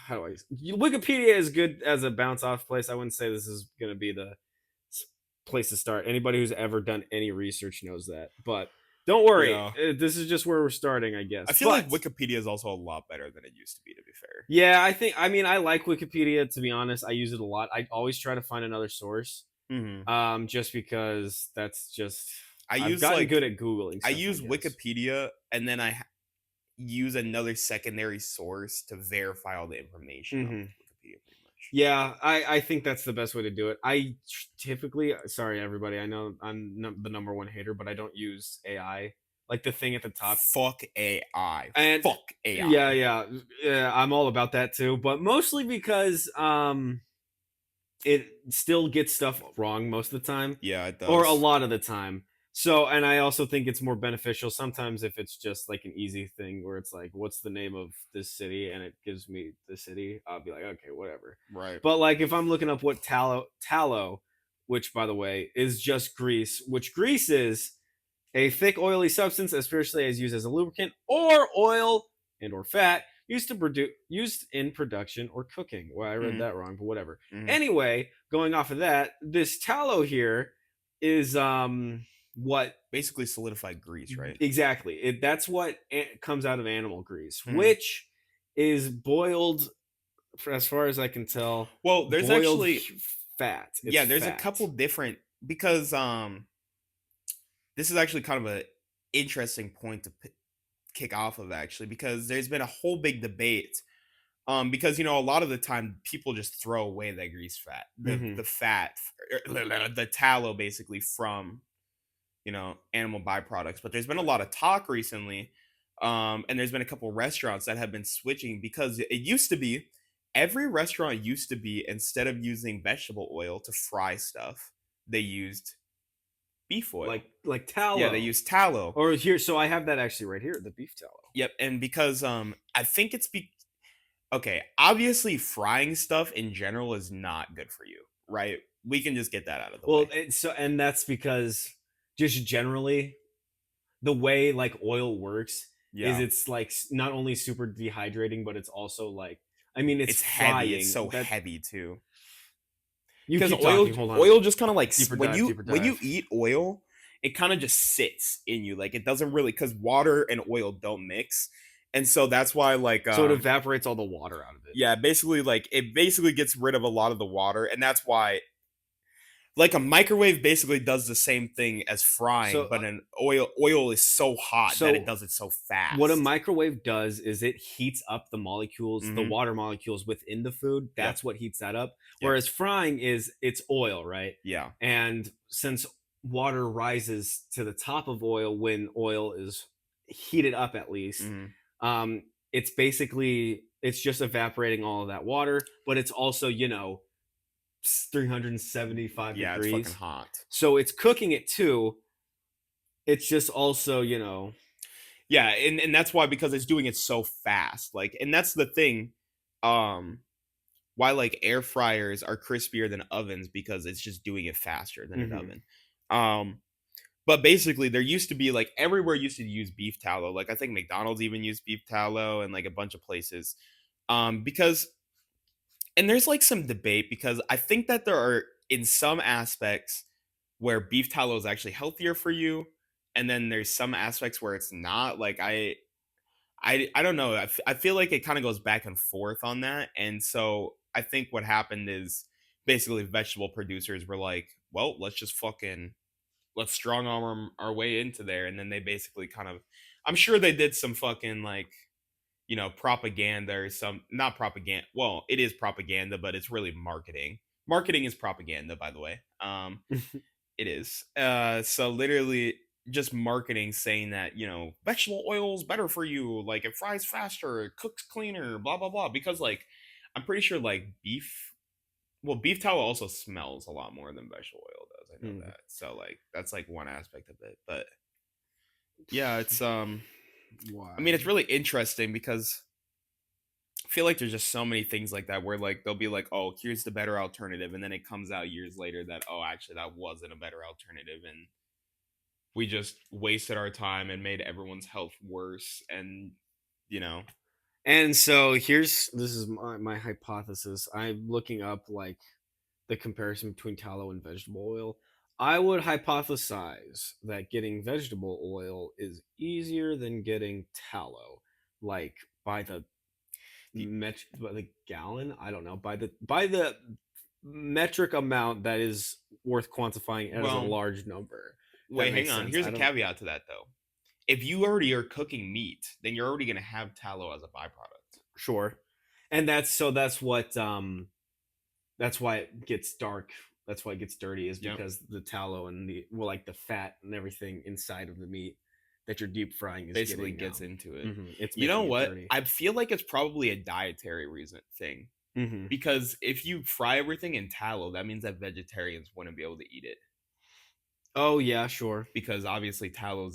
Speaker 1: How do I? Wikipedia is good as a bounce off place. I wouldn't say this is going to be the place to start. Anybody who's ever done any research knows that. But don't worry,
Speaker 2: Yeah.
Speaker 1: this is just where we're starting, I guess.
Speaker 2: I feel like
Speaker 1: But
Speaker 2: Wikipedia is also a lot better than it used to be fair.
Speaker 1: yeah, I think. I mean, I like Wikipedia to be honest. I use it a lot. I always try to find another source,
Speaker 2: Mhm.
Speaker 1: just because that's just.
Speaker 2: I
Speaker 1: I've
Speaker 2: use
Speaker 1: gotten
Speaker 2: like
Speaker 1: good at googling.
Speaker 2: I
Speaker 1: Stuff,
Speaker 2: use
Speaker 1: guess.
Speaker 2: Wikipedia, and then use another secondary source to verify all the information off
Speaker 1: Mhm.
Speaker 2: of Wikipedia, pretty much.
Speaker 1: Yeah, I think that's the best way to do it. I typically, sorry everybody, I know I'm the number one hater, but I don't use AI. Like the thing at the top.
Speaker 2: Fuck AI.
Speaker 1: And
Speaker 2: Fuck AI.
Speaker 1: yeah, I'm all about that too, but mostly because it still gets stuff wrong most of the time,
Speaker 2: Yeah, it
Speaker 1: or a
Speaker 2: does.
Speaker 1: lot of the time. So, and I also think it's more beneficial sometimes if it's just like an easy thing where it's like, what's the name of this city, and it gives me the city. I'll be like, okay, whatever.
Speaker 2: Right.
Speaker 1: But like if I'm looking up what tallow, which by the way is just grease, which grease is a thick oily substance, especially as used as a lubricant or oil and or fat used in production or cooking. Well, I read
Speaker 2: Mm-hmm.
Speaker 1: that wrong, but whatever.
Speaker 2: Mm-hmm.
Speaker 1: Anyway, going off of that, this tallow here is what
Speaker 2: Basically solidified grease, right?
Speaker 1: exactly that's what comes out of animal grease,
Speaker 2: Mm-hmm.
Speaker 1: which is boiled, as far as I can tell,
Speaker 2: Well, there's
Speaker 1: boiled
Speaker 2: actually
Speaker 1: fat. It's
Speaker 2: yeah, there's a
Speaker 1: fat.
Speaker 2: couple different because this is actually kind of a interesting point to kick off of actually because there's been a whole big debate because a lot of the time people just throw away that grease fat
Speaker 1: Hmm.
Speaker 2: the fat the tallow basically from animal byproducts, but there's been a lot of talk recently, and there's been a couple restaurants that have been switching because it used to be every restaurant used to be instead of using vegetable oil to fry stuff, they used beef oil.
Speaker 1: Like
Speaker 2: Yeah, they
Speaker 1: tallow.
Speaker 2: used tallow.
Speaker 1: Or here, so I have that actually right here, the beef tallow.
Speaker 2: Yep, and because I think okay, obviously frying stuff in general is not good for you, right? We can just get that out of the
Speaker 1: Well,
Speaker 2: way.
Speaker 1: and that's because just generally the way like oil works is
Speaker 2: Yeah.
Speaker 1: it's like not only super dehydrating, but it's also like, I mean, it's
Speaker 2: It's heavy. It's
Speaker 1: frying.
Speaker 2: so
Speaker 1: That
Speaker 2: heavy too.
Speaker 1: you
Speaker 2: Because
Speaker 1: keep talking. Hold on.
Speaker 2: oil just kind of like
Speaker 1: Deeper
Speaker 2: when
Speaker 1: dive.
Speaker 2: you
Speaker 1: Deeper
Speaker 2: when you
Speaker 1: dive.
Speaker 2: eat oil, it kind of just sits in you. Like it doesn't really because water and oil don't mix. And so that's why like
Speaker 1: So it evaporates all the water out of it.
Speaker 2: yeah, basically like it basically gets rid of a lot of the water, and that's why like a microwave basically does the same thing as frying,
Speaker 1: So
Speaker 2: but an oil is so hot that it
Speaker 1: so
Speaker 2: does it so
Speaker 1: what a
Speaker 2: fast.
Speaker 1: microwave does is it heats up the molecules, the
Speaker 2: Mhm.
Speaker 1: water molecules within the food.
Speaker 2: Yep.
Speaker 1: That's what heats that up.
Speaker 2: Yep.
Speaker 1: Whereas frying is it's oil, right?
Speaker 2: Yeah.
Speaker 1: And since water rises to the top of oil when oil is heated up, at least,
Speaker 2: Mhm.
Speaker 1: um, it's just evaporating all of that water, but it's also 375
Speaker 2: Yeah, it's fucking
Speaker 1: degrees,
Speaker 2: hot.
Speaker 1: so it's cooking it too. It's just also
Speaker 2: Yeah, and that's why because it's doing it so fast. Like, and that's the thing. Um, why like air fryers are crispier than ovens because it's just doing it faster than an
Speaker 1: mhm.
Speaker 2: oven. Um, but basically there used to be like everywhere used to use beef tallow. Like I think McDonald's even used beef tallow and like a bunch of places. Because and there's like some debate because I think that there are in some aspects where beef tallow is actually healthier for you, and then there's some aspects where it's not. Like I don't know. I feel like it kind of goes back and forth on that, and so I think what happened is basically vegetable producers were like, well, let's just fucking let's strong arm our way into there, and then they basically kind of, I'm sure they did some fucking like propaganda or some not propaganda. Well, it is propaganda, but it's really marketing. Marketing is propaganda, by the way. It is. So literally just marketing saying that, vegetable oil is better for you, like it fries faster, it cooks cleaner, blah blah blah. Because like I'm pretty sure like beef tallow also smells a lot more than vegetable oil does. I know
Speaker 1: Mm.
Speaker 2: that. So like that's like one aspect of it. But yeah, it's I mean it's
Speaker 1: Why?
Speaker 2: really interesting because I feel like there's just so many things like that where like they'll be like, "Oh, here's the better alternative," and then it comes out years later that oh, actually that wasn't a better alternative, and we just wasted our time and made everyone's health worse. And you know,
Speaker 1: And so this is my hypothesis. I'm looking up like the comparison between tallow and vegetable oil. I would hypothesize that getting vegetable oil is easier than getting tallow, like by by the gallon. I don't know, by the metric amount that is worth quantifying as a
Speaker 2: well,
Speaker 1: large number. That
Speaker 2: wait, hang
Speaker 1: makes
Speaker 2: on.
Speaker 1: sense.
Speaker 2: Here's
Speaker 1: I
Speaker 2: a
Speaker 1: don't.
Speaker 2: caveat to that though. If you already are cooking meat, then you're already gonna have tallow as a byproduct.
Speaker 1: Sure, and that's why it gets dark. That's why it gets dirty, is
Speaker 2: Yep.
Speaker 1: because the tallow and like the fat and everything inside of the meat that you're deep frying is
Speaker 2: Basically
Speaker 1: getting
Speaker 2: gets into it.
Speaker 1: it's
Speaker 2: You know
Speaker 1: making it
Speaker 2: what?
Speaker 1: dirty.
Speaker 2: I feel like it's probably a dietary reason thing.
Speaker 1: Hmm.
Speaker 2: Because if you fry everything in tallow, that means that vegetarians wouldn't be able to eat it.
Speaker 1: Oh yeah, sure.
Speaker 2: Because obviously tallow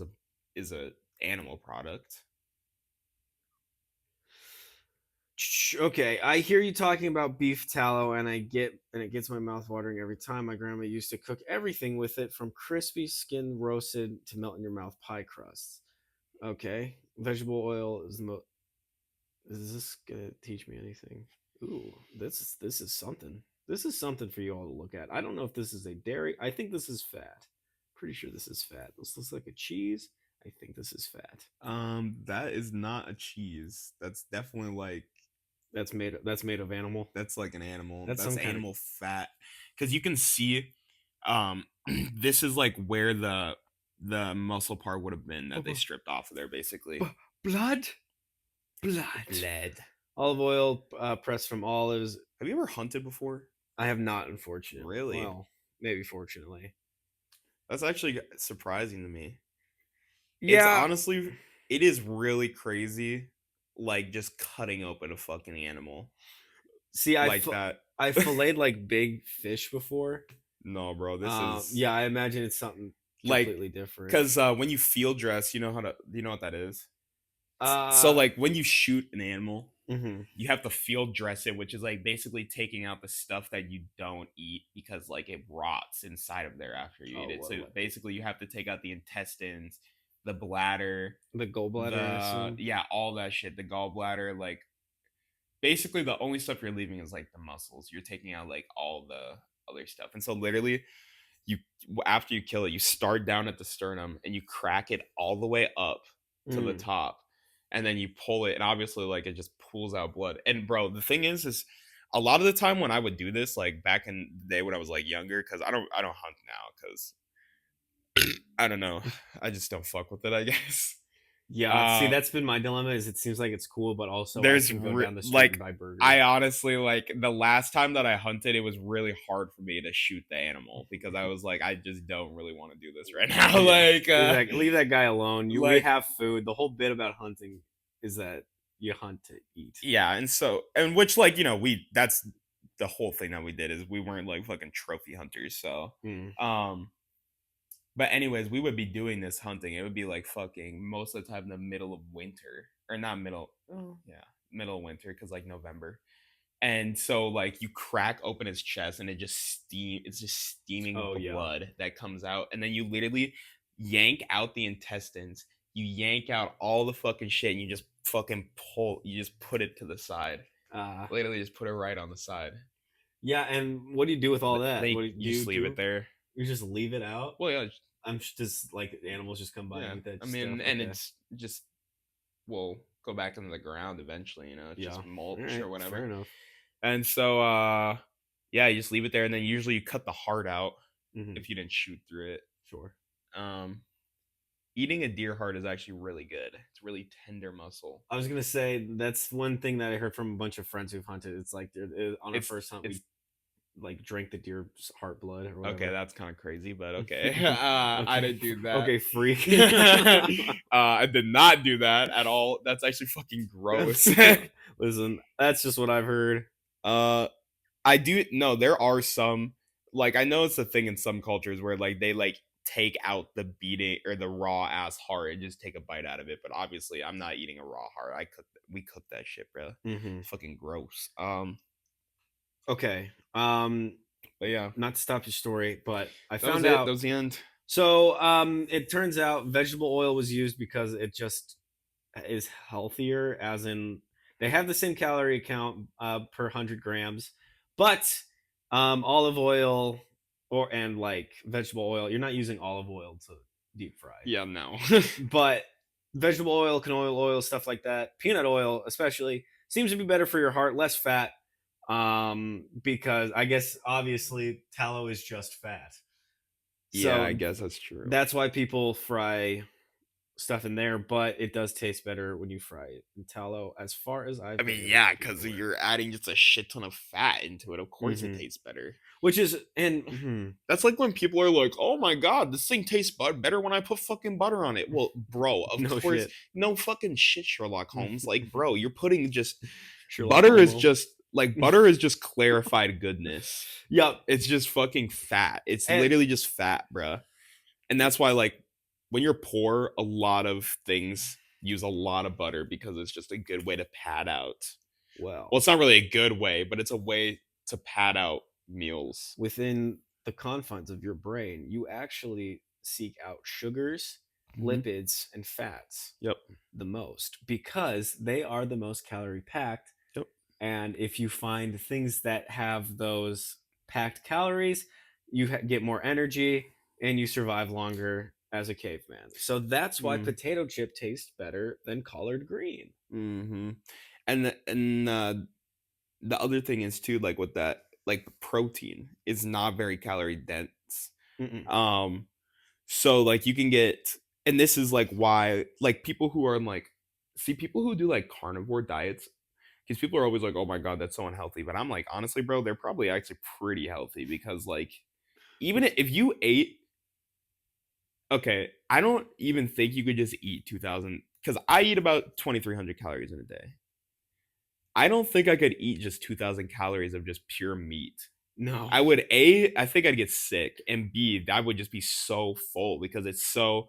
Speaker 2: is a animal product.
Speaker 1: Okay, I hear you talking about beef tallow, and it gets my mouth watering every time. My grandma used to cook everything with it, from crispy skin roasted to melt in your mouth pie crusts. Okay, vegetable oil is the most. Is this gonna teach me anything? Ooh, this is something. This is something for you all to look at. I don't know if this is a dairy. I think this is fat. Pretty sure this is fat. This looks like a cheese. I think this is fat.
Speaker 2: That is not a cheese. That's definitely like
Speaker 1: That's made of animal.
Speaker 2: that's like an animal.
Speaker 1: That's
Speaker 2: That's
Speaker 1: some kind of
Speaker 2: animal fat. Because you can see, this is like where the muscle part would have been that they stripped off of there, basically.
Speaker 1: blood. Blood.
Speaker 2: Blood.
Speaker 1: Olive oil pressed from olives.
Speaker 2: Have you ever hunted before?
Speaker 1: I have not, unfortunately.
Speaker 2: Really?
Speaker 1: Well, maybe fortunately.
Speaker 2: That's actually surprising to me. It's
Speaker 1: Yeah.
Speaker 2: honestly, it is really crazy, like just cutting open a fucking animal
Speaker 1: See,
Speaker 2: like that.
Speaker 1: I filleted like big fish before.
Speaker 2: No, bro, this is
Speaker 1: Yeah, I imagine it's something
Speaker 2: like
Speaker 1: completely different.
Speaker 2: because when you field dress, you know what that is. So
Speaker 1: Uh,
Speaker 2: like when you shoot an animal,
Speaker 1: mhm.
Speaker 2: you have to field dress it, which is like basically taking out the stuff that you don't eat because like it rots inside of there after you eat
Speaker 1: Oh,
Speaker 2: it. So
Speaker 1: what
Speaker 2: basically, you have to take out the intestines, the bladder,
Speaker 1: the gallbladder? I assume.
Speaker 2: yeah, all that shit, the gallbladder, like basically the only stuff you're leaving is like the muscles. You're taking out like all the other stuff. And so literally you after you kill it, you start down at the sternum and you crack it all the way up to the
Speaker 1: Mm.
Speaker 2: top. And then you pull it and obviously like it just pulls out blood. And bro, the thing is a lot of the time when I would do this, like back in the day when I was like younger, because I don't hunt now because I don't know. I just don't fuck with it, I guess.
Speaker 1: Yeah. See,
Speaker 2: Uh
Speaker 1: that's been my dilemma. Is it seems like it's cool, but also I
Speaker 2: there's
Speaker 1: can go down the street and
Speaker 2: like
Speaker 1: buy burgers.
Speaker 2: I honestly like the last time that I hunted, it was really hard for me to shoot the animal because I was like, I just don't really want to do this right now.
Speaker 1: Yeah.
Speaker 2: like,
Speaker 1: Leave that guy alone. We
Speaker 2: like
Speaker 1: have food. The whole bit about hunting is that you hunt to eat.
Speaker 2: yeah, and so and which like we that's the whole thing that we did is we weren't like fucking trophy hunters. So,
Speaker 1: Mm.
Speaker 2: um, but anyways, we would be doing this hunting. It would be like fucking most of the time in the middle of winter or not middle. Oh yeah, middle of winter because like November. And so like you crack open his chest and it's just steaming
Speaker 1: Oh yeah.
Speaker 2: blood that comes out. And then you literally yank out the intestines, you yank out all the fucking shit, and you just fucking you just put it to the side.
Speaker 1: Uh,
Speaker 2: Literally just put it right on the side.
Speaker 1: yeah. And what do you do with all that?
Speaker 2: Then
Speaker 1: What do
Speaker 2: you just leave
Speaker 1: do?
Speaker 2: it there.
Speaker 1: You just leave it out?
Speaker 2: Well, yeah,
Speaker 1: Just like animals just come by
Speaker 2: yeah.
Speaker 1: and eat that
Speaker 2: I
Speaker 1: stuff.
Speaker 2: mean, and
Speaker 1: Okay.
Speaker 2: it's just will go back into the ground eventually, it's
Speaker 1: Yeah.
Speaker 2: just
Speaker 1: All
Speaker 2: mulch
Speaker 1: right.
Speaker 2: or
Speaker 1: Fair
Speaker 2: whatever.
Speaker 1: enough.
Speaker 2: And so yeah, you just leave it there and then usually you cut the heart out
Speaker 1: Hmm.
Speaker 2: if you didn't shoot through it.
Speaker 1: Sure.
Speaker 2: Um, eating a deer heart is actually really good. It's really tender muscle.
Speaker 1: I was gonna say that's one thing that I heard from a bunch of friends who've hunted. It's like on our
Speaker 2: It's
Speaker 1: first hunt,
Speaker 2: it's
Speaker 1: we like drank the deer's heart blood or
Speaker 2: okay.
Speaker 1: whatever.
Speaker 2: That's kind of crazy, but okay. I
Speaker 1: Okay.
Speaker 2: didn't do that.
Speaker 1: Okay, freak.
Speaker 2: I did not do that at all. That's actually fucking gross.
Speaker 1: Listen, that's just what I've heard.
Speaker 2: uh, I do no. There are some like I know it's a thing in some cultures where like they like take out the beating or the raw ass heart and just take a bite out of it. But obviously, I'm not eating a raw heart. We cooked that shit, bro.
Speaker 1: Hmm.
Speaker 2: It's fucking gross.
Speaker 1: Okay.
Speaker 2: But yeah,
Speaker 1: Not to stop your story, but I
Speaker 2: that was
Speaker 1: found
Speaker 2: it. That
Speaker 1: out.
Speaker 2: was the end.
Speaker 1: So, it turns out vegetable oil was used because it just is healthier, as in they have the same calorie count per 100 grams, but olive oil and like vegetable oil, you're not using olive oil to deep fry,
Speaker 2: Yeah, no.
Speaker 1: but vegetable oil, canola oil, stuff like that, peanut oil especially, seems to be better for your heart, less fat. Because I guess obviously tallow is just fat,
Speaker 2: Yeah,
Speaker 1: so
Speaker 2: I guess that's true.
Speaker 1: that's why people fry stuff in there, but it does taste better when you fry it in tallow, as far as
Speaker 2: I
Speaker 1: I've been
Speaker 2: mean,
Speaker 1: able
Speaker 2: yeah,
Speaker 1: to
Speaker 2: because
Speaker 1: glean.
Speaker 2: you're adding just a shit ton of fat into it. Of course, it
Speaker 1: Hmm.
Speaker 2: tastes better.
Speaker 1: Which is, and mhm.
Speaker 2: That's like when people are like, "Oh my god, this thing tastes better when I put fucking butter on it." Well, bro, of
Speaker 1: No
Speaker 2: course,
Speaker 1: shit.
Speaker 2: no fucking shit, Sherlock Holmes. Like, bro, you're putting just
Speaker 1: Sherlock
Speaker 2: butter is
Speaker 1: Homo.
Speaker 2: just like butter is just clarified goodness.
Speaker 1: Yep.
Speaker 2: It's just fucking fat. It's
Speaker 1: And
Speaker 2: literally just fat, bruh. And that's why, like, when you're poor, a lot of things use a lot of butter because it's just a good way to pad out. Well,
Speaker 1: well,
Speaker 2: it's not really a good way, but it's a way to pad out meals.
Speaker 1: within the confines of your brain, you actually seek out sugars
Speaker 2: Mhm.
Speaker 1: lipids, and fats
Speaker 2: Yep.
Speaker 1: the most because they are the most calorie packed.
Speaker 2: Yep.
Speaker 1: And if you find things that have those packed calories, you get more energy and you survive longer as a caveman. So that's why
Speaker 2: Mm.
Speaker 1: potato chip tastes better than collard green.
Speaker 2: Mhm. And the other thing is too, like with that, like protein is not very calorie dense.
Speaker 1: Mm-mm.
Speaker 2: Um, so like you can get, and this is like why like people who are in like, see people who do like carnivore diets, because people are always like, oh my god, that's so unhealthy. But I'm like, honestly, bro, they're probably actually pretty healthy because like even if you ate, okay, I don't even think you could just eat 2,000 because I eat about 2,300 calories in a day. I don't think I could eat just 2,000 calories of just pure meat.
Speaker 1: No.
Speaker 2: I would A, I think I'd get sick, and B, I would just be so full because it's so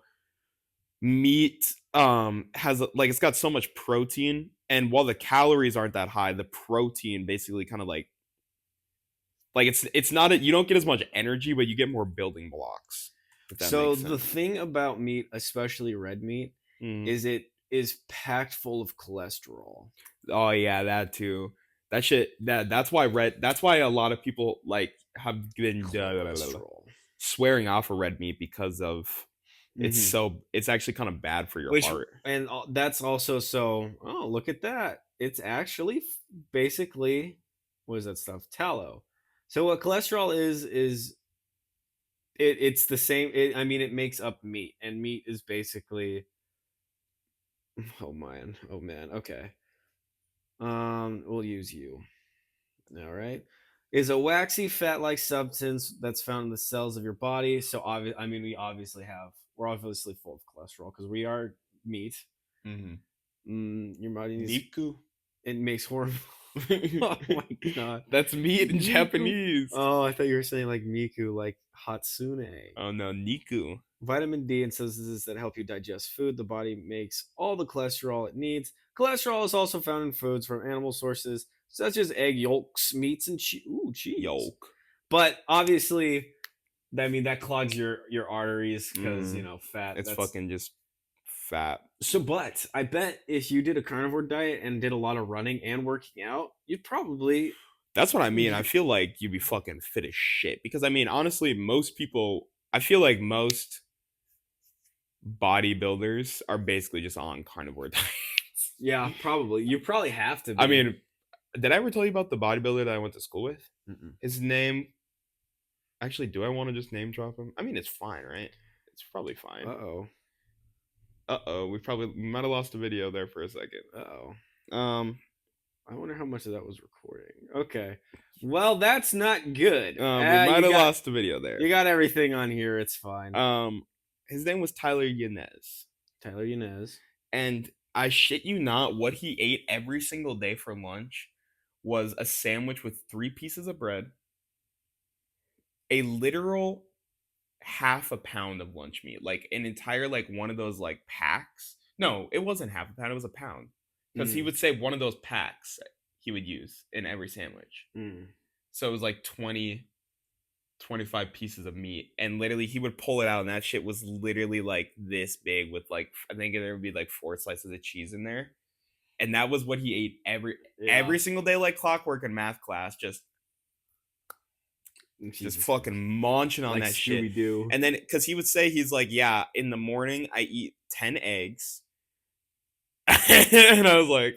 Speaker 2: meat has like it's got so much protein, and while the calories aren't that high, the protein basically kind of like it's not a, you don't get as much energy, but you get more building blocks, if that
Speaker 1: So
Speaker 2: makes
Speaker 1: the
Speaker 2: sense.
Speaker 1: thing about meat, especially red meat,
Speaker 2: Mm.
Speaker 1: is it is packed full of cholesterol.
Speaker 2: Oh yeah, that too. That shit. That's why red. That's why a lot of people like have been
Speaker 1: Cholesterol.
Speaker 2: swearing off of red meat because of it's
Speaker 1: Hmm.
Speaker 2: so it's actually kind of bad for your
Speaker 1: Which
Speaker 2: heart.
Speaker 1: and that's also so. Oh, look at that! It's actually basically what is that stuff? Tallow. So what cholesterol is it's the same. I mean, it makes up meat, and meat is basically. Oh man. Okay. We'll use you. All right. Is a waxy fat-like substance that's found in the cells of your body. So I mean, we're obviously full of cholesterol because we are meat.
Speaker 2: Mm-hmm.
Speaker 1: Your body needs
Speaker 2: Niku.
Speaker 1: it makes horrible. Oh my god,
Speaker 2: That's meat in
Speaker 1: Miku.
Speaker 2: Japanese.
Speaker 1: Oh, I thought you were saying like Miku, like Hatsune.
Speaker 2: Oh no, Niku.
Speaker 1: Vitamin D and substances that help you digest food. The body makes all the cholesterol it needs. Cholesterol is also found in foods from animal sources such as egg yolks, meats, and cheese.
Speaker 2: Yolk.
Speaker 1: But obviously, I mean that clogs your arteries because
Speaker 2: Mm.
Speaker 1: fat.
Speaker 2: It's
Speaker 1: That's
Speaker 2: fucking just fat.
Speaker 1: so. But I bet if you did a carnivore diet and did a lot of running and working out, you'd probably
Speaker 2: That's what I mean. I feel like you'd be fucking fit as shit because I mean, honestly, most people. I feel like most bodybuilders are basically just on carnivore diets.
Speaker 1: yeah, probably you probably have to
Speaker 2: I
Speaker 1: be.
Speaker 2: mean, did I ever tell you about the bodybuilder that I went to school with?
Speaker 1: Mm-mm.
Speaker 2: His name. Actually, do I want to just name drop him? I mean, it's fine, right? It's probably
Speaker 1: Uh
Speaker 2: fine.
Speaker 1: oh.
Speaker 2: We might have lost a video there for a second.
Speaker 1: Uh oh.
Speaker 2: Um,
Speaker 1: I wonder how much of that was recording. Okay. Well, that's not good.
Speaker 2: we might
Speaker 1: You
Speaker 2: have
Speaker 1: got
Speaker 2: lost the video there.
Speaker 1: you got everything on here. It's fine.
Speaker 2: Um, his name was Tyler Yanez,
Speaker 1: Tyler Yanez.
Speaker 2: and I shit you not, what he ate every single day for lunch was a sandwich with 3 pieces of bread, a literal half a pound of lunch meat, like an entire like one of those like packs. No, it wasn't half a pound; it was a pound, because he
Speaker 1: Mm,
Speaker 2: would say one of those packs he would use in every sandwich.
Speaker 1: mm.
Speaker 2: So it was like 25 pieces of meat, and literally he would pull it out, and that shit was literally like this big with like I think there would be like 4 slices of cheese in there, and that was what he ate
Speaker 1: Yeah.
Speaker 2: every single day like clockwork in math class, just
Speaker 1: Jesus.
Speaker 2: fucking munching on
Speaker 1: Like
Speaker 2: that shit.
Speaker 1: Scooby Doo.
Speaker 2: And then because he would say he's like, yeah, in the morning I eat 10 eggs. And I was like,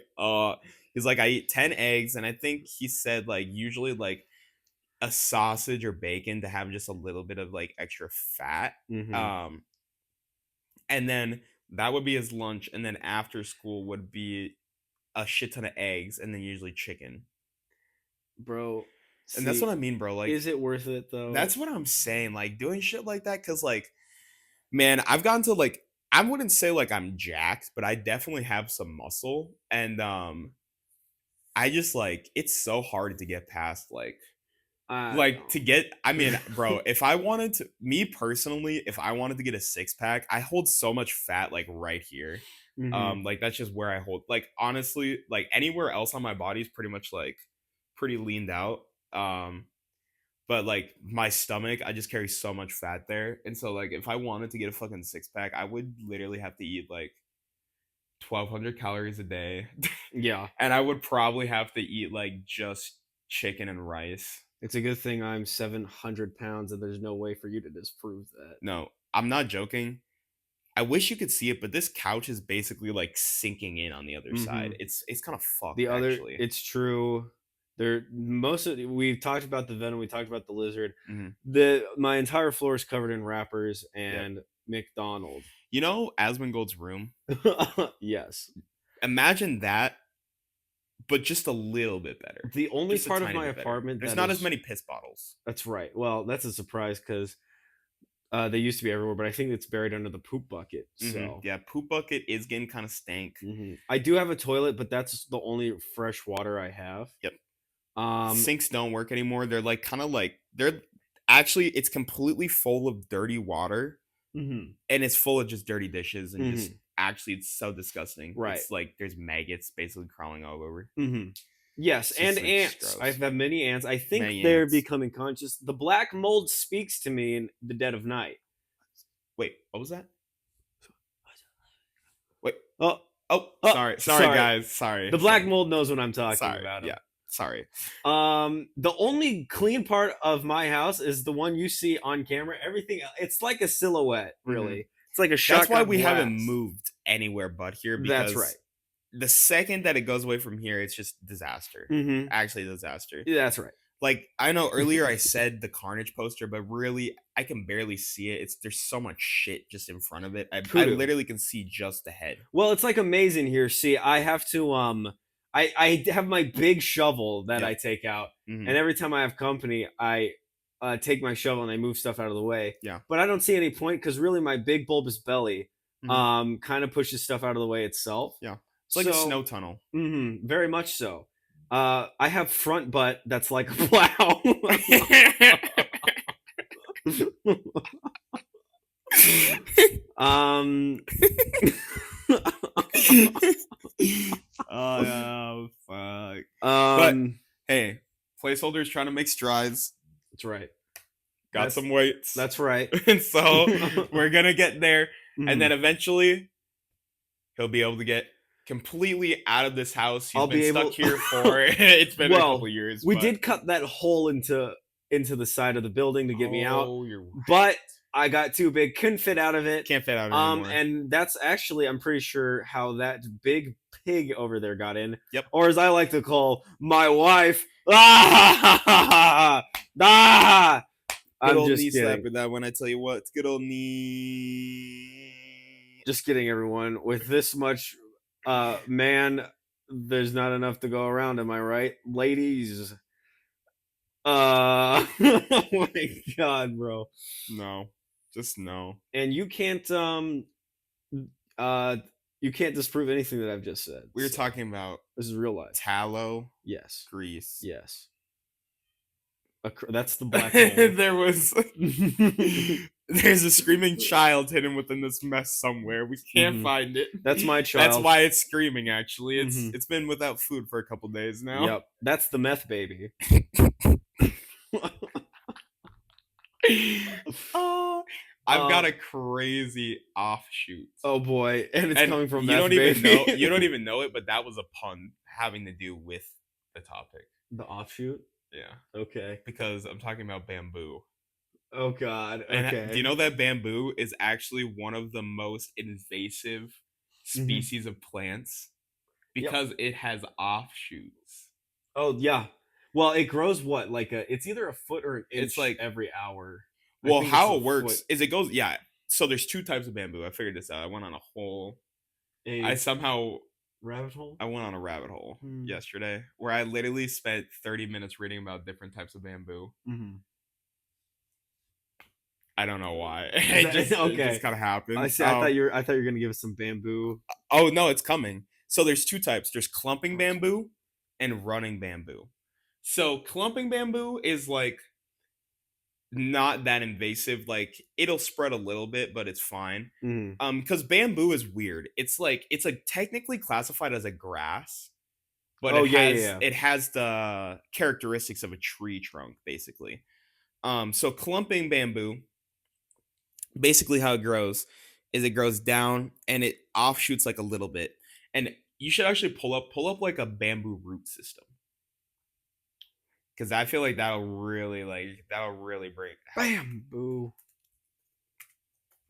Speaker 2: he's like, I eat 10 eggs, and I think he said like usually like a sausage or bacon to have just a little bit of like extra fat.
Speaker 1: Mm-hmm.
Speaker 2: Um, and then that would be his lunch, and then after school would be a shit ton of eggs, and then usually chicken.
Speaker 1: Bro,
Speaker 2: And that's what
Speaker 1: see,
Speaker 2: I mean, bro. Like
Speaker 1: is it worth it though?
Speaker 2: that's what I'm saying. Like doing shit like that, cause like, man, I've gotten to like I wouldn't say like I'm jacked, but I definitely have some muscle, and I just like it's so hard to get past
Speaker 1: I
Speaker 2: like to get I
Speaker 1: don't.
Speaker 2: mean, bro, if I wanted to me personally, if I wanted to get a six pack, I hold so much fat like right here.
Speaker 1: Mm-hmm.
Speaker 2: Like that's just where I hold like honestly, like anywhere else on my body is pretty much like pretty leaned out. Um But like my stomach, I just carry so much fat there, and so like if I wanted to get a fucking six pack, I would literally have to eat like 1,200 calories a day,
Speaker 1: Yeah.
Speaker 2: and I would probably have to eat like just chicken and rice.
Speaker 1: It's a good thing I'm 700 pounds and there's no way for you to disprove that.
Speaker 2: No, I'm not joking. I wish you could see it, but this couch is basically like sinking in on the other
Speaker 1: Hmm.
Speaker 2: side. It's kind of fucked actually.
Speaker 1: It's true. We've talked about the venom, we talked about the lizard.
Speaker 2: Hmm.
Speaker 1: My entire floor is covered in wrappers
Speaker 2: Yep.
Speaker 1: and McDonald.
Speaker 2: You know Asmongold's room?
Speaker 1: Yes.
Speaker 2: Imagine that, but just a little bit better.
Speaker 1: The only
Speaker 2: Just a
Speaker 1: part of
Speaker 2: tiny
Speaker 1: my
Speaker 2: bit better.
Speaker 1: apartment
Speaker 2: There's
Speaker 1: that
Speaker 2: not as
Speaker 1: is
Speaker 2: many piss bottles.
Speaker 1: that's right. Well, that's a surprise because they used to be everywhere, but I think it's buried under the poop bucket.
Speaker 2: Hmm.
Speaker 1: So
Speaker 2: Yeah, poop bucket is getting kind of stank.
Speaker 1: I do have a toilet, but that's the only fresh water I have.
Speaker 2: Yep.
Speaker 1: Um,
Speaker 2: Sinks don't work anymore. They're like kind of like they're actually it's completely full of dirty water
Speaker 1: mhm,
Speaker 2: and it's full of just dirty dishes and just
Speaker 1: mhm,
Speaker 2: actually it's so disgusting.
Speaker 1: right.
Speaker 2: It's like there's maggots basically crawling all over.
Speaker 1: Yes,
Speaker 2: It's
Speaker 1: and
Speaker 2: just like just
Speaker 1: ants.
Speaker 2: gross.
Speaker 1: I've had many ants. I think
Speaker 2: Many
Speaker 1: they're
Speaker 2: ants.
Speaker 1: becoming conscious. The black mold speaks to me in the dead of night.
Speaker 2: Wait, what was that? Wait.
Speaker 1: Oh,
Speaker 2: Oh,
Speaker 1: oh,
Speaker 2: sorry
Speaker 1: sorry.
Speaker 2: guys. Sorry.
Speaker 1: The black
Speaker 2: Sorry.
Speaker 1: mold knows what I'm talking
Speaker 2: Sorry.
Speaker 1: about
Speaker 2: Yeah.
Speaker 1: him.
Speaker 2: Sorry.
Speaker 1: The only clean part of my house is the one you see on camera. Everything, it's like a silhouette,
Speaker 2: Hmm.
Speaker 1: really. It's like a
Speaker 2: That's why
Speaker 1: shotgun
Speaker 2: we haven't
Speaker 1: blast.
Speaker 2: moved anywhere but here
Speaker 1: That's right.
Speaker 2: because the second that it goes away from here, it's just disaster.
Speaker 1: Mm-hmm.
Speaker 2: Actually, disaster.
Speaker 1: Yeah, that's right.
Speaker 2: Like I know earlier I said the Carnage poster, but really I can barely see it. It's there's so much shit just in front of it. I
Speaker 1: Poodoo.
Speaker 2: literally can see just the head.
Speaker 1: Well, it's like amazing here. See, I have to I have my big shovel that
Speaker 2: Yep.
Speaker 1: I take out,
Speaker 2: Hmm.
Speaker 1: and every time I have company, I take my shovel and I move stuff out of the way.
Speaker 2: Yeah.
Speaker 1: But I don't see any point because really my big bulbous belly
Speaker 2: Hmm.
Speaker 1: kind of pushes stuff out of the way itself.
Speaker 2: Yeah. It's like a
Speaker 1: So
Speaker 2: snow tunnel.
Speaker 1: very much so. I have front butt that's like a plow. um
Speaker 2: Oh fuck. But
Speaker 1: um
Speaker 2: hey, placeholders trying to make strides.
Speaker 1: that's right.
Speaker 2: Got
Speaker 1: That's
Speaker 2: some weights.
Speaker 1: that's right.
Speaker 2: And so we're gonna get there. And
Speaker 1: Mhm.
Speaker 2: then eventually he'll be able to get completely out of this house. He's
Speaker 1: I'll
Speaker 2: been
Speaker 1: be
Speaker 2: stuck
Speaker 1: able
Speaker 2: here for it's been a couple
Speaker 1: well,
Speaker 2: years,
Speaker 1: we
Speaker 2: but
Speaker 1: did cut that hole into the side of the building to get me out,
Speaker 2: oh, you're right.
Speaker 1: but I got too big, couldn't fit out of it.
Speaker 2: Can't fit out anymore.
Speaker 1: And that's actually I'm pretty sure how that big pig over there got in.
Speaker 2: Yep.
Speaker 1: Or as I like to call my wife. Ah! Ah!
Speaker 2: Good
Speaker 1: I'm
Speaker 2: old
Speaker 1: just
Speaker 2: knee
Speaker 1: kidding.
Speaker 2: slapper that one, I tell you what. It's good old knee.
Speaker 1: Just kidding, everyone. With this much man, there's not enough to go around, am I right? Ladies. Oh my god, bro.
Speaker 2: No. Just no.
Speaker 1: And uh you can't disprove anything that I've just said.
Speaker 2: We were
Speaker 1: So,
Speaker 2: talking about
Speaker 1: this is real life.
Speaker 2: tallow
Speaker 1: Yes.
Speaker 2: grease.
Speaker 1: Yes. That's the black hole.
Speaker 2: There was there's a screaming child hidden within this mess somewhere. We can't find it.
Speaker 1: That's my
Speaker 2: That's
Speaker 1: child.
Speaker 2: why it's screaming. Actually,
Speaker 1: Mhm.
Speaker 2: it's been without food for a couple days now.
Speaker 1: Yep. That's the meth baby.
Speaker 2: Oh, I've got a crazy offshoot.
Speaker 1: Oh boy, and it's
Speaker 2: And
Speaker 1: coming from
Speaker 2: you
Speaker 1: meth
Speaker 2: don't
Speaker 1: baby.
Speaker 2: even know you don't even know it, but that was a pun having to do with the topic.
Speaker 1: The offshoot.
Speaker 2: Yeah,
Speaker 1: Okay.
Speaker 2: because I'm talking about bamboo.
Speaker 1: Oh god.
Speaker 2: And
Speaker 1: Okay.
Speaker 2: do you know that bamboo is actually one of the most invasive species of plants
Speaker 1: Yep.
Speaker 2: because it has offshoots.
Speaker 1: Oh yeah. Well, it grows what like it's either a foot or an inch
Speaker 2: It's like
Speaker 1: every hour. I
Speaker 2: well,
Speaker 1: think it's
Speaker 2: how
Speaker 1: a
Speaker 2: it works
Speaker 1: foot.
Speaker 2: is it goes yeah. So there's two types of bamboo. I figured this out. I went on a whole I
Speaker 1: A
Speaker 2: somehow
Speaker 1: rabbit hole.
Speaker 2: I went on a rabbit hole
Speaker 1: Hmm.
Speaker 2: yesterday where I literally spent 30 minutes reading about different types of bamboo.
Speaker 1: Mm-hmm.
Speaker 2: I don't know why.
Speaker 1: Okay.
Speaker 2: It just kind of happened.
Speaker 1: I see. I thought you were gonna give us some bamboo.
Speaker 2: Oh no, it's coming. So there's two types. There's clumping bamboo and running bamboo. So clumping bamboo is like not that invasive. Like it'll spread a little bit, but it's fine.
Speaker 1: Mm.
Speaker 2: Because bamboo is weird. It's like technically classified as a grass, but
Speaker 1: Oh yeah, yeah, yeah.
Speaker 2: it has the characteristics of a tree trunk, basically. So clumping bamboo, basically how it grows is it grows down and it offshoots like a little bit. And you should actually pull up like a bamboo root system because I feel like that'll really bring help.
Speaker 1: Bamboo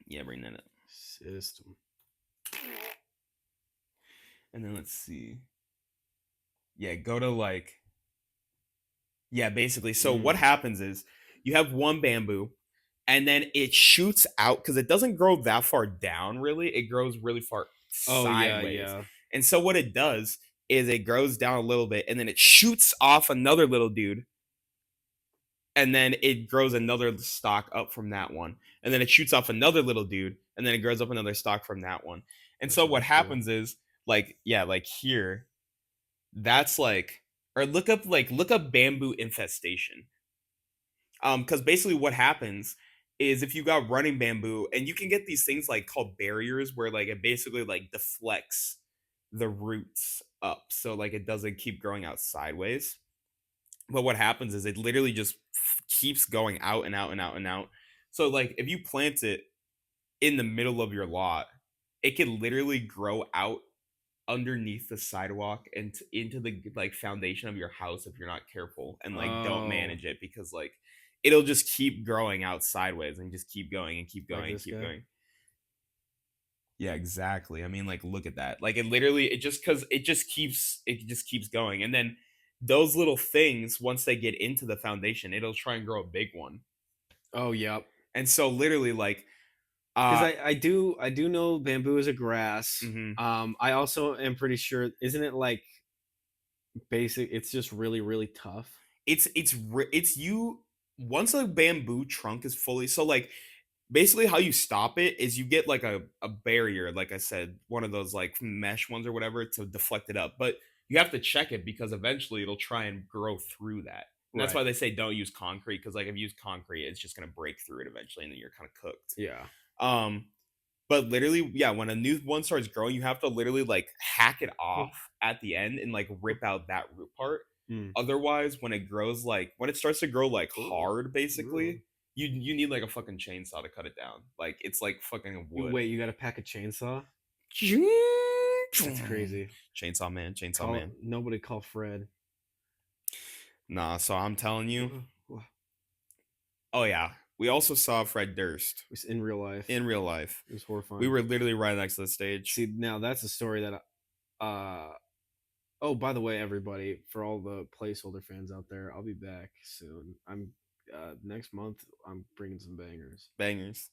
Speaker 2: Yeah, bring that up.
Speaker 1: system.
Speaker 2: And then let's see. Yeah, go to like yeah, basically. So
Speaker 1: Mm.
Speaker 2: what happens is you have one bamboo and then it shoots out because it doesn't grow that far down really. It grows really far
Speaker 1: Oh yeah,
Speaker 2: sideways.
Speaker 1: yeah.
Speaker 2: And so what it does is it grows down a little bit and then it shoots off another little dude and then it grows another stalk up from that one. And then it shoots off another little dude and then it grows up another stalk from that one. And
Speaker 1: That's
Speaker 2: so what
Speaker 1: really cool.
Speaker 2: happens is like yeah, like here that's like or look up bamboo infestation. Because basically what happens is if you got running bamboo, and you can get these things like called barriers, where like it basically like deflects the roots up, so like it doesn't keep growing out sideways. But what happens is it literally just keeps going out and out and out and out. So like if you plant it in the middle of your lot, it can literally grow out underneath the sidewalk and into the like foundation of your house if you're not careful and like don't
Speaker 1: Oh,
Speaker 2: manage it because like it'll just keep growing out sideways and just keep going and keep
Speaker 1: like
Speaker 2: going and
Speaker 1: this
Speaker 2: keep
Speaker 1: guy.
Speaker 2: going. Yeah, exactly. I mean, like look at that. Like it literally it just cuz it just keeps going. And then those little things once they get into the foundation, it'll try and grow a big one.
Speaker 1: Oh, yep.
Speaker 2: And so literally like
Speaker 1: Because
Speaker 2: uh
Speaker 1: I do know bamboo is a grass.
Speaker 2: mhm.
Speaker 1: I also am pretty sure, isn't it like basic? It's just really really tough.
Speaker 2: It's you once a bamboo trunk is fully so like basically how you stop it is you get like a barrier like I said one of those like mesh ones or whatever to deflect it up but you have to check it because eventually it'll try and grow through that and that's
Speaker 1: Right.
Speaker 2: why they say don't use concrete because like if you use concrete it's just going to break through it eventually and then you're kind of cooked.
Speaker 1: Yeah.
Speaker 2: um but literally yeah when a new one starts growing you have to literally like hack it off at the end and like rip out that root part.
Speaker 1: Mm.
Speaker 2: Otherwise when it grows like when it starts to grow like
Speaker 1: Oh,
Speaker 2: hard
Speaker 1: yeah.
Speaker 2: basically you need like a fucking chainsaw to cut it down. Like it's like fucking wood.
Speaker 1: Wait, you got to pack a chainsaw? That's crazy.
Speaker 2: Chainsaw man, chainsaw
Speaker 1: Call
Speaker 2: man.
Speaker 1: nobody call Fred.
Speaker 2: Nah, so I'm telling you.
Speaker 1: Uh,
Speaker 2: Oh yeah. We also saw Fred Durst
Speaker 1: in real life.
Speaker 2: in real life.
Speaker 1: It was
Speaker 2: We
Speaker 1: horrifying.
Speaker 2: were literally right next to the stage.
Speaker 1: See, now that's a story that oh, by the way, everybody, for all the placeholder fans out there, I'll be back soon. I'm next month. I'm bringing some bangers.
Speaker 2: Bangers.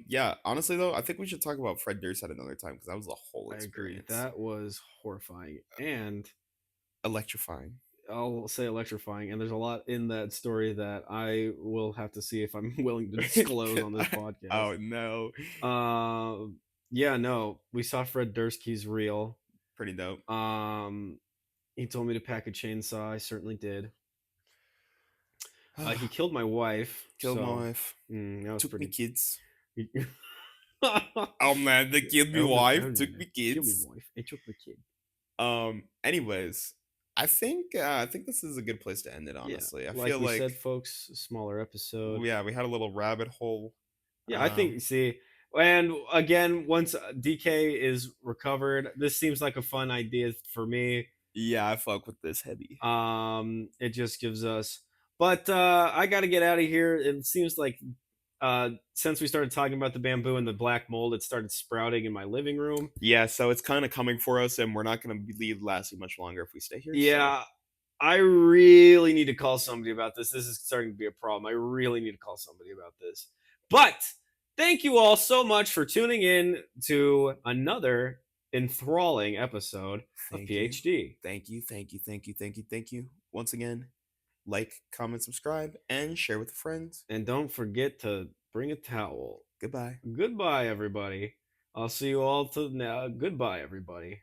Speaker 2: Yeah, honestly though, I think we should talk about Fred Durst at another time because that was a whole
Speaker 1: I agree.
Speaker 2: experience.
Speaker 1: That was horrifying, and
Speaker 2: Electrifying.
Speaker 1: I'll say electrifying. And there's a lot in that story that I will have to see if I'm willing to disclose on this podcast.
Speaker 2: Oh no.
Speaker 1: Uh, yeah, no, we saw Fred Durst. He's real.
Speaker 2: Pretty dope.
Speaker 1: Um, he told me to pack a chainsaw. I certainly did. He killed my wife,
Speaker 2: Killed my
Speaker 1: so
Speaker 2: wife.
Speaker 1: that was
Speaker 2: Took me
Speaker 1: pretty.
Speaker 2: kids.
Speaker 1: Oh
Speaker 2: Oh man, they killed me wife. Took me
Speaker 1: kill me,
Speaker 2: kids.
Speaker 1: wife. It took my kid.
Speaker 2: Anyways, I think this is a good place to end it,
Speaker 1: Yeah,
Speaker 2: honestly. I
Speaker 1: like
Speaker 2: feel
Speaker 1: we
Speaker 2: like
Speaker 1: said, folks, smaller episode.
Speaker 2: yeah, we had a little rabbit hole.
Speaker 1: Yeah, I
Speaker 2: Um,
Speaker 1: think. See, and again, once DK is recovered, this seems like a fun idea for me.
Speaker 2: yeah, I fuck with this heavy.
Speaker 1: It just gives us. But I got to get out of here. It seems like since we started talking about the bamboo and the black mold, it started sprouting in my living room.
Speaker 2: Yeah, so it's kind of coming for us, and we're not gonna leave lasting much longer if we stay here. So
Speaker 1: Yeah, I really need to call somebody about this. This is starting to be a problem. I really need to call somebody about this. But thank you all so much for tuning in to another enthralling episode of
Speaker 2: thank you,
Speaker 1: PhD.
Speaker 2: thank you, thank you, thank you, thank you, thank you once again. Like, comment, subscribe, and share with a friend.
Speaker 1: And don't forget to bring a towel.
Speaker 2: Goodbye.
Speaker 1: Goodbye, everybody. I'll see you all to now. Goodbye, everybody.